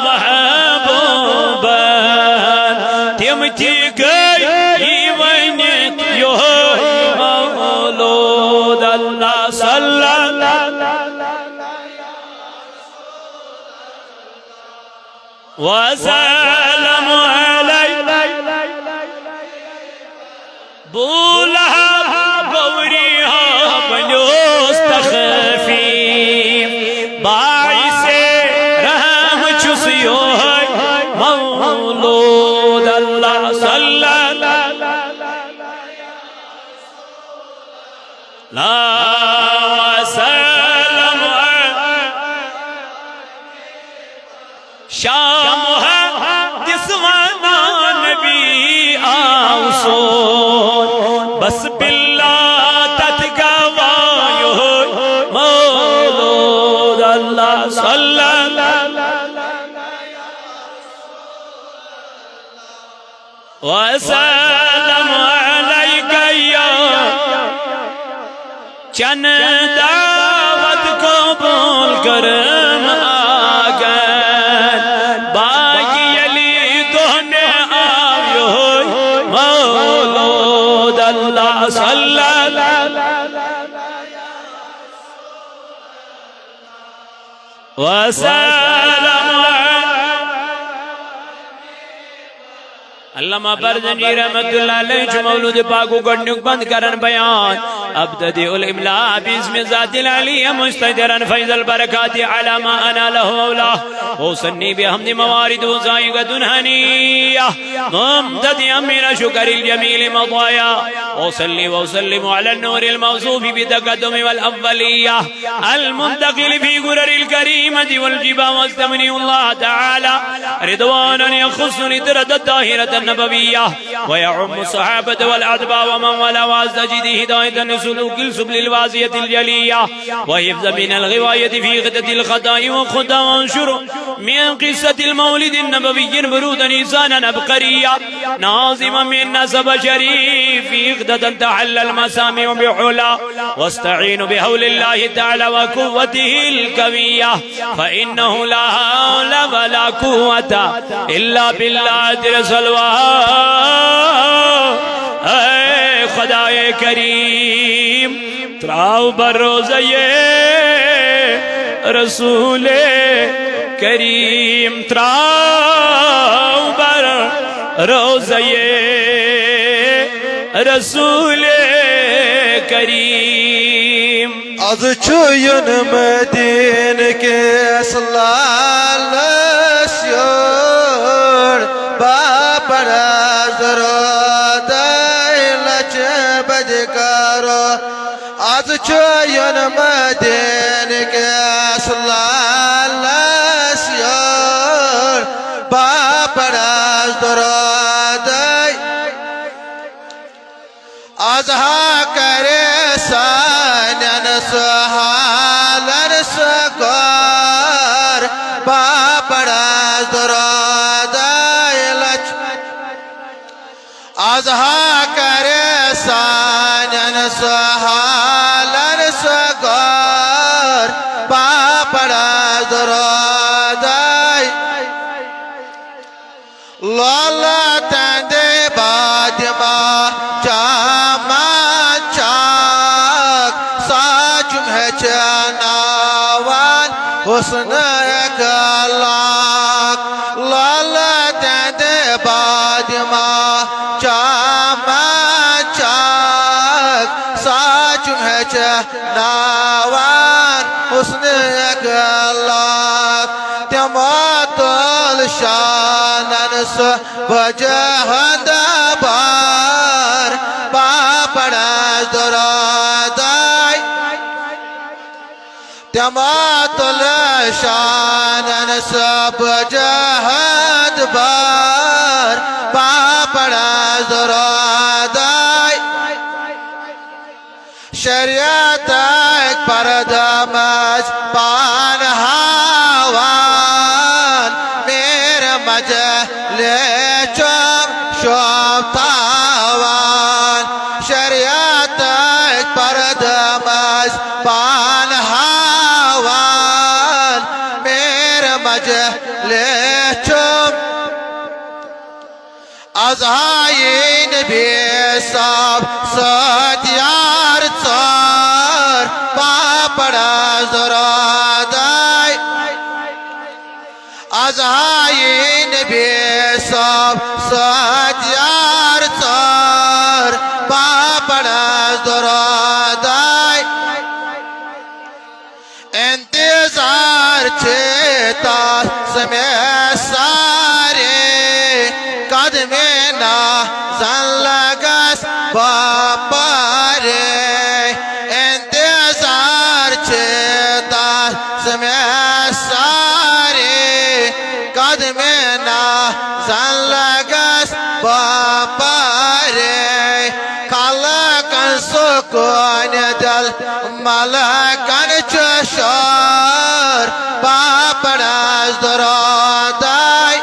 محبوبا تم تی گئی ونیت یہ مولود اللہ صلی وسلم علی بولہ گوری بنیوس تخفیف باعث رحم چسیو مولود اللہ صلی وسلم شام ہے جس وانا نبی آوسون بس باللہ تتگوائیو مولود اللہ صلی وسلم علیک یا چند دعوت قبول کرم آگن باقی علی دونے آویو مولود اللہ صلی وسلم علامہ برزنی رحمت اللہ علیہ جو مولود پاکو گڑنک بند کرن بیان ابتدی الاملاء باسم ذات العلیہ مستدرن فیض البرکات علامہ انا لہو اولا وصنی بحمد موارد وزائقہ دنہنیہ ممتدی امین شکر الجمیل مضایا وصلی وسلم على النور الموصوف بتقدم والاولیہ المنتقل في غرر الكريمة والجبا واستمنی اللہ تعالی رضوانا يخص لترد الطاہرة النبوية ويعم الصحابة والأتباع ومن ولا واستجد هداية لسلوك السبل الواسية الجلية وحفظ من الغواية في غدة الخطاء وخطا وانشر من قصة المولد النبوي برودا إنسانا أبقريا ناظما من نسب شريف في غدة تحل المسامع بحلا واستعين بحول الله تعالى وقوته القوية فإنه لا حول ولا قوة إلا بالله رسول اے خدائے کریم تراؤ بروزے رسول کریم تراؤ بروزے رسول کریم از چوین مدین کے اسلال شور باپڑا از چوین مدین کے اسلال شور باپڑا درادائی از ہا کرے سانین سحالن سکار باپڑا درادائی لچ از ہا کرے سانین سحالن سکار باپڑا درادائی لالا تندے بادما جاما چاک ساچم ہے چناوان حسن اکلاک لالا تندے بادما جاما چاک ساچم ہے چناوان حسن اکلاک تمات الشانن سبجہد بار باپڑا درادائی تمات الشانن سبجہد بار باپڑا درادائی شریعت ایک پردمج پان ہاوان میرے مجل چم شوم تاوان شریعت ایک پردمج پان ہاوان ساتیار سار پاپڑا درادائی انتظار چیتا سمیں سارے قدمیں نازن لگس باپارے انتظار چیتا سمیں سارے قدمیں نازن لگس باپارے خلقن سکون دل ملکن چشار پاپڑا درادائی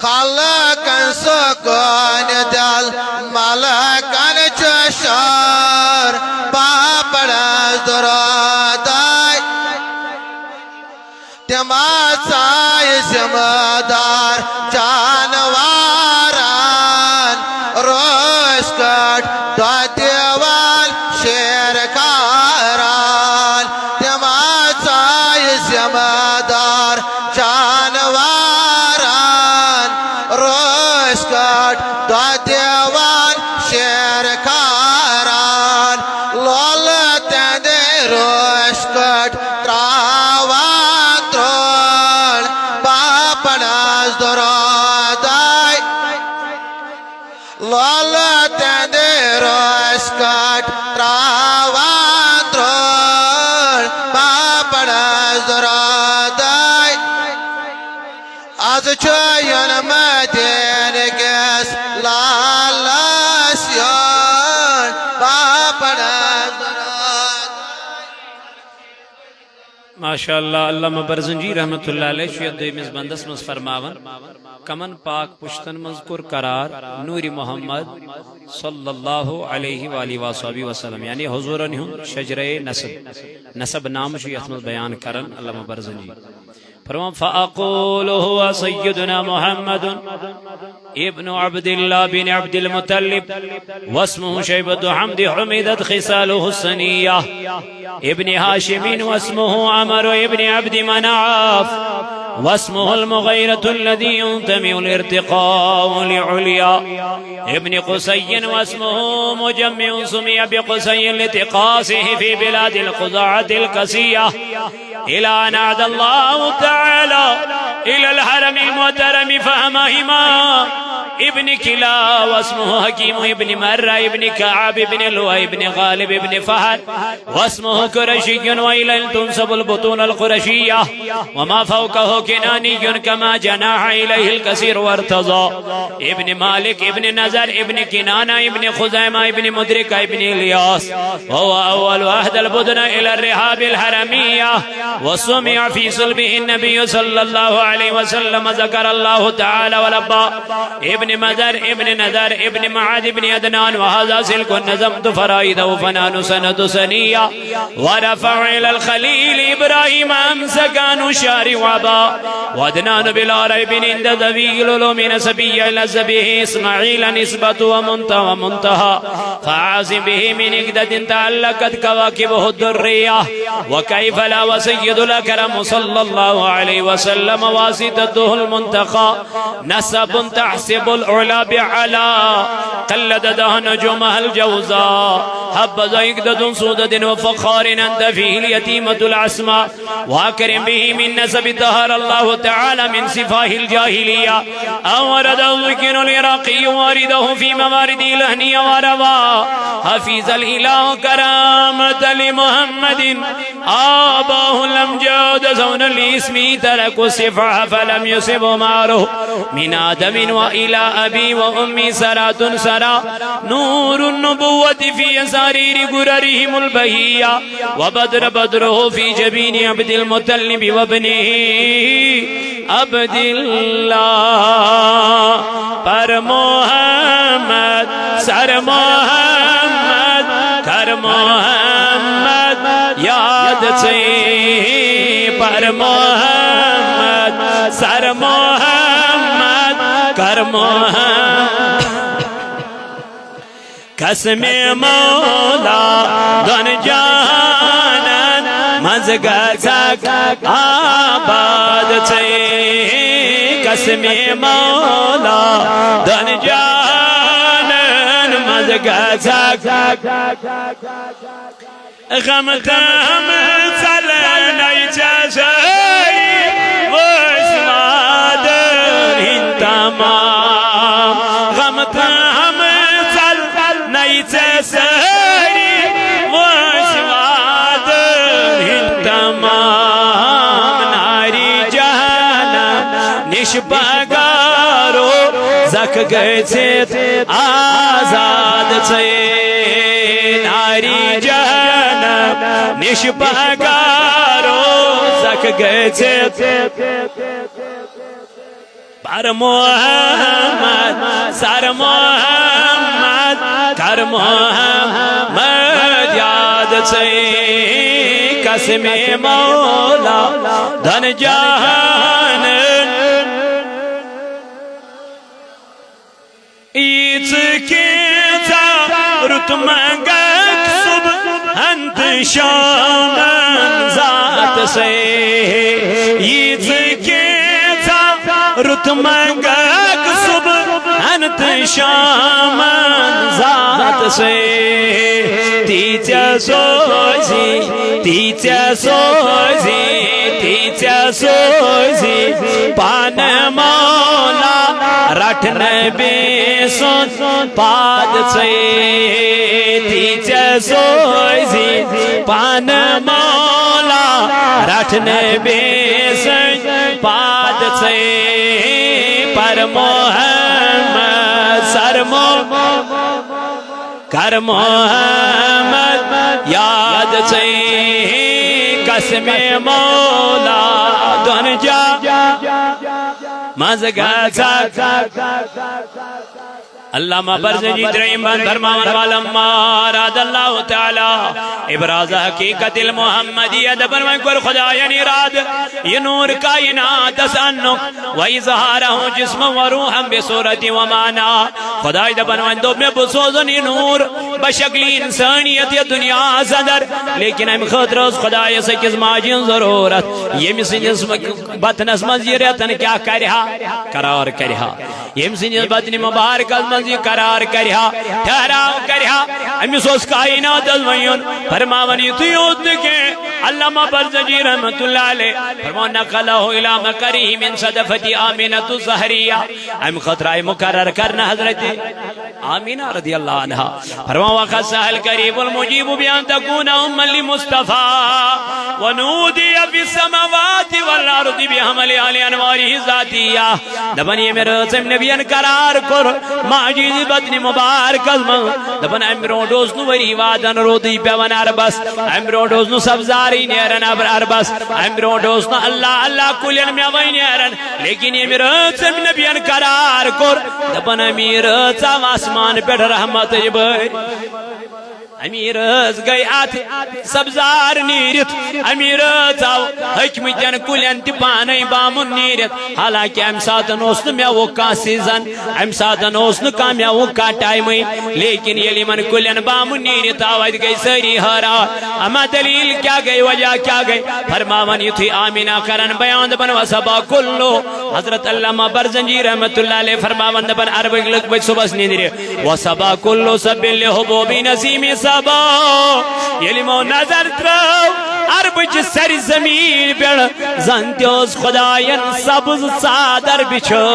خلقن سکون دل ملکن چشار پاپڑا درادائی تماسائی ذمہ-دار جانواران روش کٹ دو دیوان شیر کاران تماسائی ذمہ-دار جانواران روش کٹ دو دیوان شیر کاران لولتن دے روش کٹ تراوان ترول پاپڑاز درادائی لولتن دے روش کٹ تراوان ترول پاپڑاز درادائی از چوین مدین گیس لالاسیان پاپڑاز درادائی ماشاءاللہ علامہ برزنجی رحمت اللہ علیہ شیعت دویمز بندس مز فرماون کمن پاک پشتن مذکر قرار نور محمد صلی اللہ علیہ وآلہ وآلہ وسلم یعنی حضورن ہن شجرہ نسب نام شیعت مز بیان کرن علامہ برزنجی فرمان فأقول هو سيدنا محمد ابن عبد الله بن عبد المطلب واسمه شيبة حمد حمدت خصاله السنية ابن هاشم واسمه عمر ابن عبد مناف واسمه المغيرة الذي ينتمي الارتقاء لعليا ابن قسي واسمه مجمع سمي بقسي لتقاسه في بلاد القضاعة الكسية إلى أن عاد الله تعالى إلى الحرم المحترم فهمهما ابن كلا واسمه حكيم ابن مرة ابن كعب ابن لؤي ابن غالب ابن فهد واسمه قرشي وإلى تنسب البطون القرشية وما فوقه كناني كما جناح إليه الكثير وارتضى ابن مالك ابن نزر ابن كنانة ابن خزيمة ابن مدرك ابن إلياس وهو أول أهد البدن إلى الرحاب الحرمية وسمع في صلبه النبي صلى الله عليه وسلم ذكر الله تعالى ولبى ابن مدر ابن نذر ابن معاذ ابن عدنان وهذا سلك نظمت فرائده فنان سند سنية ورفع إلى الخليل إبراهيم أمسكان شار وعبا وعدنان بلا ريب عند ذوي العلوم نسبية إلى زبيه إسماعيل نسبة ومنتهى فعازم به من إقدة تعلقت كواكبه الدرية وكيف لا وسيد الأكرم صلى الله عليه وسلم واسطته المنتقى نسب تحسب العلا بعلا قلد ده نجومها الجوزاء حبذ إقدة صودة وفخار أنت فيه اليتيمة العسماء واكرم به من نسب طهر الله تعالى من سفاه الجاهلية أورد الذكر العراقي وارده في موارد الأهنية وروا حفيظ الإله كرامة لمحمد آباه الأمجاد زون الاسم تركوا السفاح فلم يصب ماره من آدم وإلى أبي وأمي سرات سرى نور النبوة في سرير قررهم البهية وبدر بدره في جبين عبد المطلب وابنه عبد الله پر محمد سر محمد کر محمد یاد سے پر محمد سر محمد کر محمد قسم مولا دن جانت مز گژھکھ آباد ژے قسم مولا دن جانن مز گژھکھ غم تم ژلنے ژےٚ سٲری ؤسۍ وادن ہٕنٛدۍ تمام غم تم ژلنے ژےٚ سٲری ؤسۍ وادن ہٕنٛدۍ تمام ناری جہنم نش پگارو زکھ گٔژھِتھ آزاد ژے ناری جہنم نش پگارو زکھ گٔژھِتھ پر محمد سر محمد کر محمد یاد ژے قسم مولا دھن جہانن ایٖژ کینٛژاہ رُت منٛگکھ صُبحن تہٕ شامن ذات سے یٖژ کینٛژاہ رُت منٛگکھ صُبحن تہٕ شامن ذات سے تیٖژاہ سوزی تیٖژاہ سوزی تیٖژاہ سوزی پانہٕ مولا رٹھنہٕ بیٚیہِ سُنٛد پاد ژے تیٖژاہ سوزی پانہٕ مولا رٹھنہٕ بیٚیہِ سٕنٛدۍ پاد ژے پر محمد سر محمد کر محمد یاد ژے قسم مولا دھن مز گژھکھ علامہ برزنجی تریم بند فرمان والما اراد اللہ تعالی ابراز حقیقت المحمدیہ دبن میں کر خدا یعنی اراد یہ نور کائنات تسنک و اظہارہ جسم و روحا بصورت و معنی خدا دبن میں دو میں بسوزن یہ نور بشکلی انسانیت یہ دنیا صدر لیکن ہم خطر اس خدا یہ سکز ماجین ضرورت یہ مسنجس بطنس مزیرتن کیا کرہا قرار کرہا یہ مسنجس بطن مبارک قرار کریا ٹھہراؤ کریا امس اس کائنات ازوین فرماون یوت کے علامہ برزنجی رحمت اللہ علیہ فرمان نقلہ الى مکری من صدفت آمینۃ الزہریہ ام خطرہ مقرر کرنا حضرت آمینہ رضی اللہ عنہ فرمان وخص القریب المجیب بیان تکون ام لمصطفیٰ ونودی فی السماوات والارض بحمل علی انوارہ ذاتیہ دبن یہ میرے رسم نبیان قرار کر ماجید بطن مبارک ازمان دبن امرو دوز نو وری وادن رودی پیون عربس امرو دوز نو سبزاری نیرن ابر عربس امرو دوز نو اللہ اللہ کلین میوئی نیرن لیکن یہ میرے رسم نبیان قرار کر دبن امیر چاو آسمان پیٹھ رحمت جبر امیر گئی آت سبزار نیرت امیر چاو حکمتین کلین تی پانی بامن نیرت حالانکہ ام ساتن اوسن میو کا سیزن ام ساتن اوسن کا میو کا ٹائمی لیکن یلی من کلین بامن نیرت آوائد گئی سری ہرا اما دلیل کیا گئی وجہ کیا گئی فرماون یہ تھی آمینہ کرن بیان دبن وسبا کلو حضرت علامہ برزنجی رحمت اللہ علیہ فرماون دبن عربی لگ بچ صبح نیندرے وسبا کلو سب لحبوبی نسیمی سبا یلی مو نظر ترو عرب چی سر زمین پیڑ زنتیوز خداین سبز صادر بچھو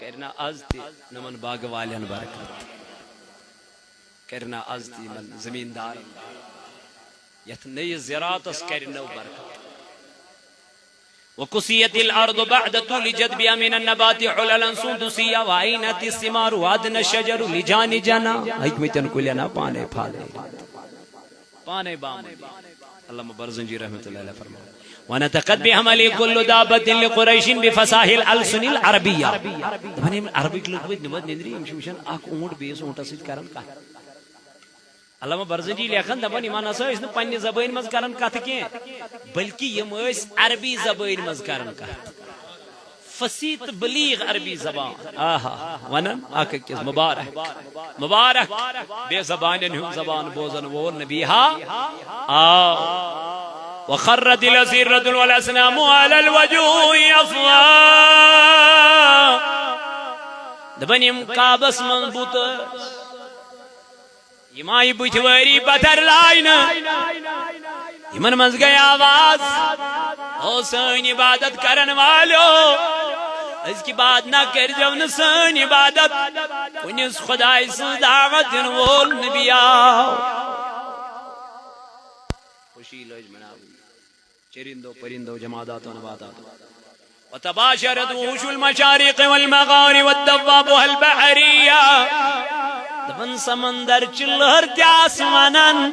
کرنا آزتی نمن باغ والین برکت کرنا آزتی من زمیندار یت نئی زراعت اس کرنا برکت وكسيت الأرض بعد طول جدبها من النبات حللا سندسية وعينت الثمار وادنا الشجر لجان جنا حكمتن كلنا پانے پھالے پانے بام علامہ برزنجی رحمت اللہ علیہ فرمایا ونتقد بحمل كل دابة لقريش بفصاح الألسن العربية دبن عربی لغت نمد ندری مشان اخ اونٹ بیس اونٹ سۭتۍ کران کتھ علامہ برزنجی لیکھن دپان ایمان ہسا ٲسۍ نہٕ پننہِ زبٲنۍ منٛز کران کتھ کینٛہہ بلکہ یم ٲسۍ عربی زبٲنۍ منٛز کران کتھ فصیح بلیغ عربی زبان آہا ونن آکھ کس مبارک مبارک بے زبانن ہم زبان بوزن وول نبی ہا وخرت الأسرة والأسنام على الوجوه أفوا دبنیم کابس من بوت یمائی بوتواری پتر لائن یمن منز گئی آواز حسین عبادت کرن والو اس کی بات نہ کر جو نسان عبادت کنس خدای سے دعوت دن وول نبی آو خوشی لوج مناو چرندو پرندو جمادات و نباتات وتباشرت وحوش المشارق والمغارب والدواب البحرية دبن سمندر چلہر تیاس ونن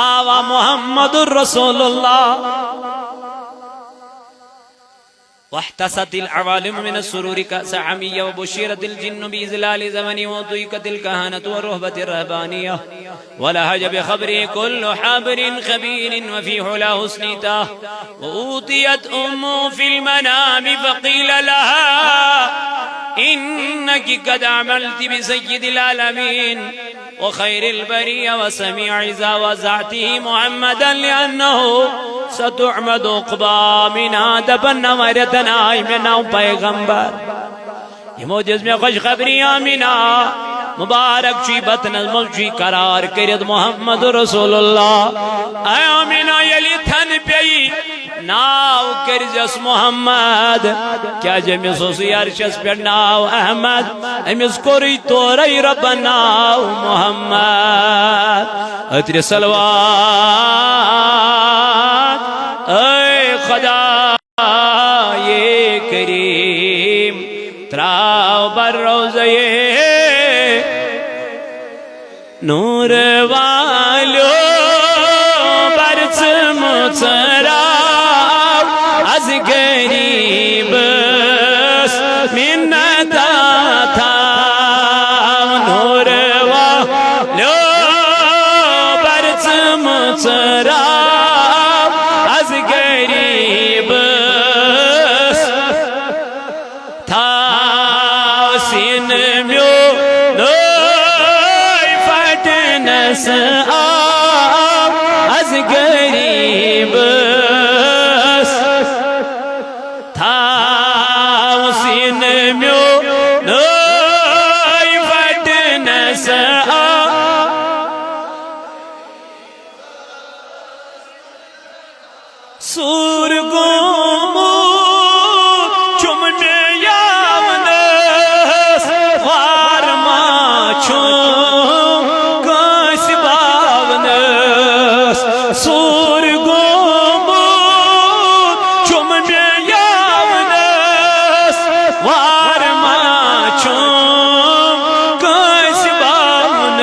آوا محمد رسول اللہ واحتست العوالم من السرور كأس عمية وبشرت الجن بإذلال زمن وضيقت الكهنة والرهبة الرهبانية ولهج بخبره كل حابر خبير وفي حلا حسنته وأوتيت أمه في المنام فقيل لها إنك قد عملت بسيد العالمين وخير البرية وسميع إذا وزعته محمدا لأنه ستعمد عقبا من آدبن مرتنا آئمنا پیغمبر یہ موجز میں خوش خبری آمینہ مبارک چی بطن مجھے قرار کرد محمد رسول اللہ اے آمینہ یلی تھن پی ناو کرجس محمد کیا جمع سوسی عرشس پر ناو احمد امیس کوری توری رب ناو محمد اتری صلوات اے خدا یہ کریم تراو بر روزے نور والو برچ مچراو از غریب منتا تھا نور والو برچ مچراو از غریب تھا سین میو از غریب تھا سین میو نوئی فٹنس سور گومو چمنے یاونس وارما چھوم سور گومو چمنے یاونس وارما چھوم کس باونس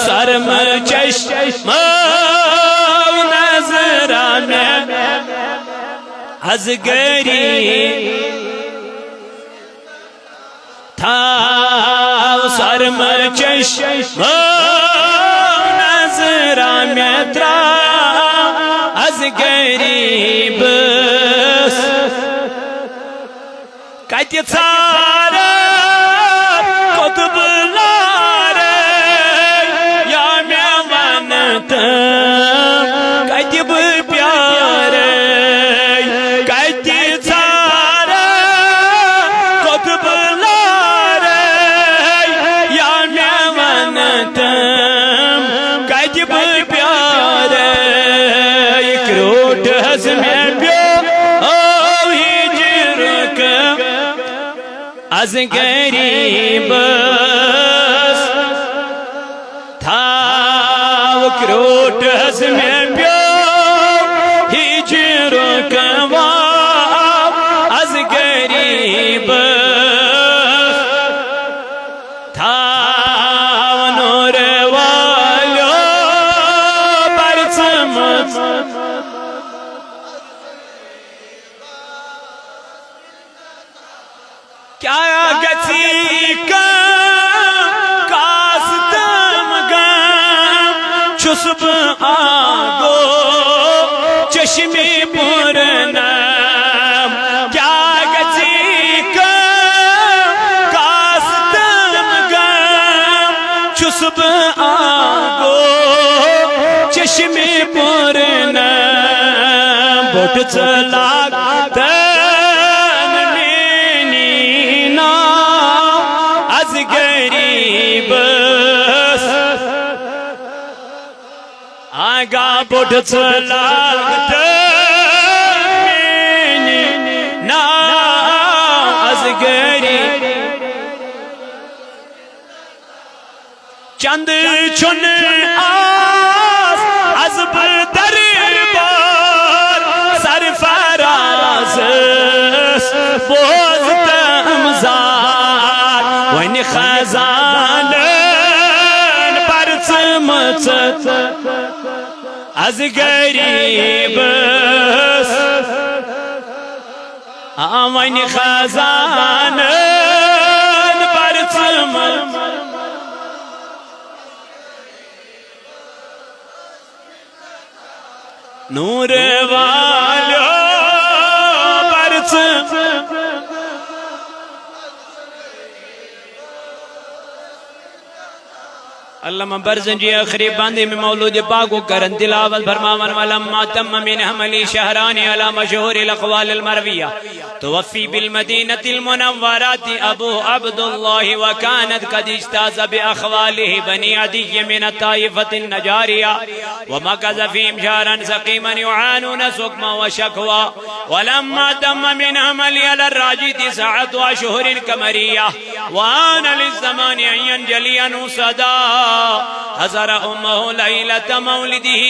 سرم چشم نظران از غریب تھا سرم چشم میترا از غریب کتی ژارا قطب لارے یا میں ونت کتی پیارے کتی ژارا قطب لارے یا میں ونت از غریب تھا کروٹ ہز میں پیو ہجر کوا از غریب تھا نور والو پرچم کیا گسی کاستم گم چسب آگو چشمی پورنم کیا چسب آگو چشم پورنا بوٹ چلاک تن مینی نا از غریب آگا بوٹ چلاک تن مینی نا از غریب چند چن آس از دربار سرفراز بوز تمزار ون خزان پرچمچ از غریب ون خزان پرچمچ نور والو برچ علامہ برزنجی آخری باندے میں مولود پاک کو کرن تلاوت فرماون ولما تم من حملی شہران على مشہور الاقوال المرویہ توفی بالمدینة المنورات ابو عبداللہ وكانت قد اجتاز باخواله بنی عدی من الطائفة النجاریہ ومكث فيهم شهرا سقيما يعانون سقما وشكوى ولما تم من حملی على الراجی 9 اشهر قمریہ وآن للزمان ان ينجلي صدا حضر أمه ليلة مولده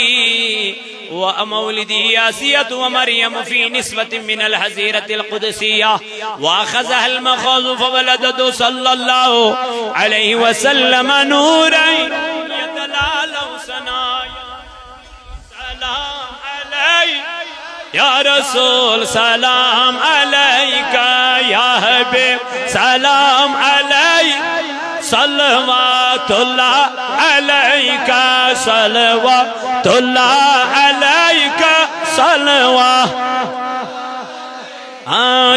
ومولده آسية ومريم في نسبة من الحزيرة القدسية وأخذها المخاض فولدته صلى الله عليه وسلم نورا يتلالو سنايا سلام عليك يا رسول سلام عليك يا حبيب سلام عليك صلوات الله عليك صلوات الله عليك صلوات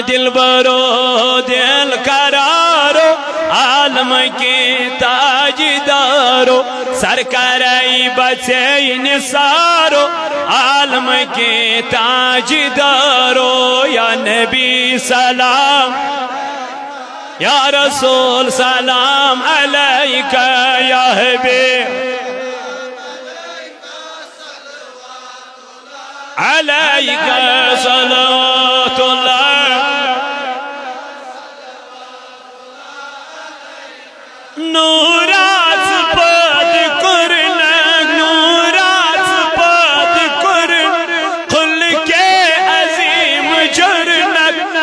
دل برو دل قرارو عالم کی تاجدارو سرکرائی بچے نثارو عالم کی تاجدارو یا نبی سلام یا رسول سلام علیک یا حبیب علیک صلوات اللہ نورات پد کرنگ نورات پد کرن قل کے عظیم جرنگ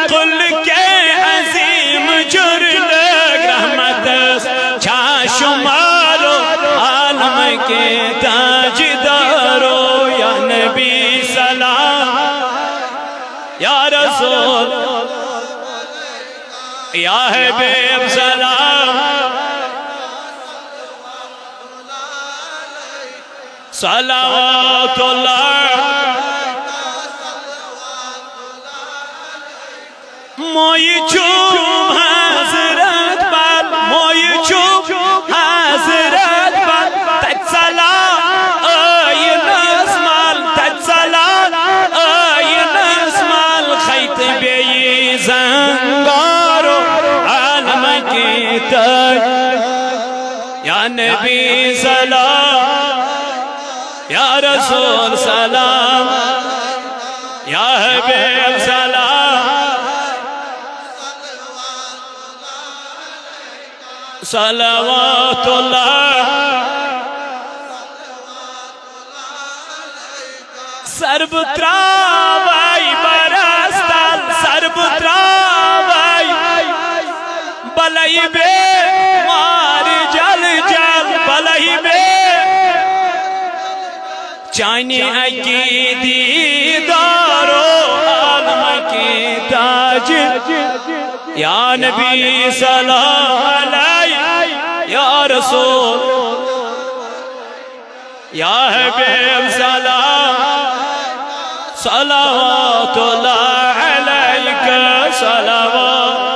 قل کے عظیم جرنگ رحمت چھا شمارو عالم کے تاجدارو یا نبی سلام یا رسول یا حبیب سلام صلوات اللہ موئی چوب حضرت بات موئی چوب حضرت بات تجسلا آئین اسمال تجسلا آئین اسمال خیط بیئی زنگارو عالم کی تاج یا نبی سلام یا رسول سلام یا حبیب سلام صلوات اللہ سرب تراوائی برستان سرب تراوائی بلائی بے مار جل جل بلائی بے چانی اکی دیدارو عالم کی تاج یا نبی سلام علیہ یا رسول یا حبیب سلام صلوات اللہ علیک صلوات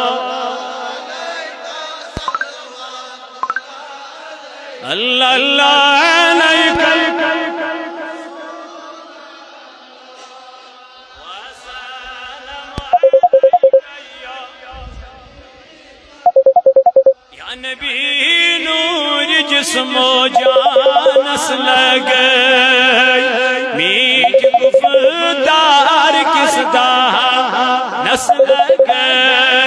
اللہ اللہ علیک یا نبی نور جسم و جانس لگئی میٹ گفتار کس دا نس لگئی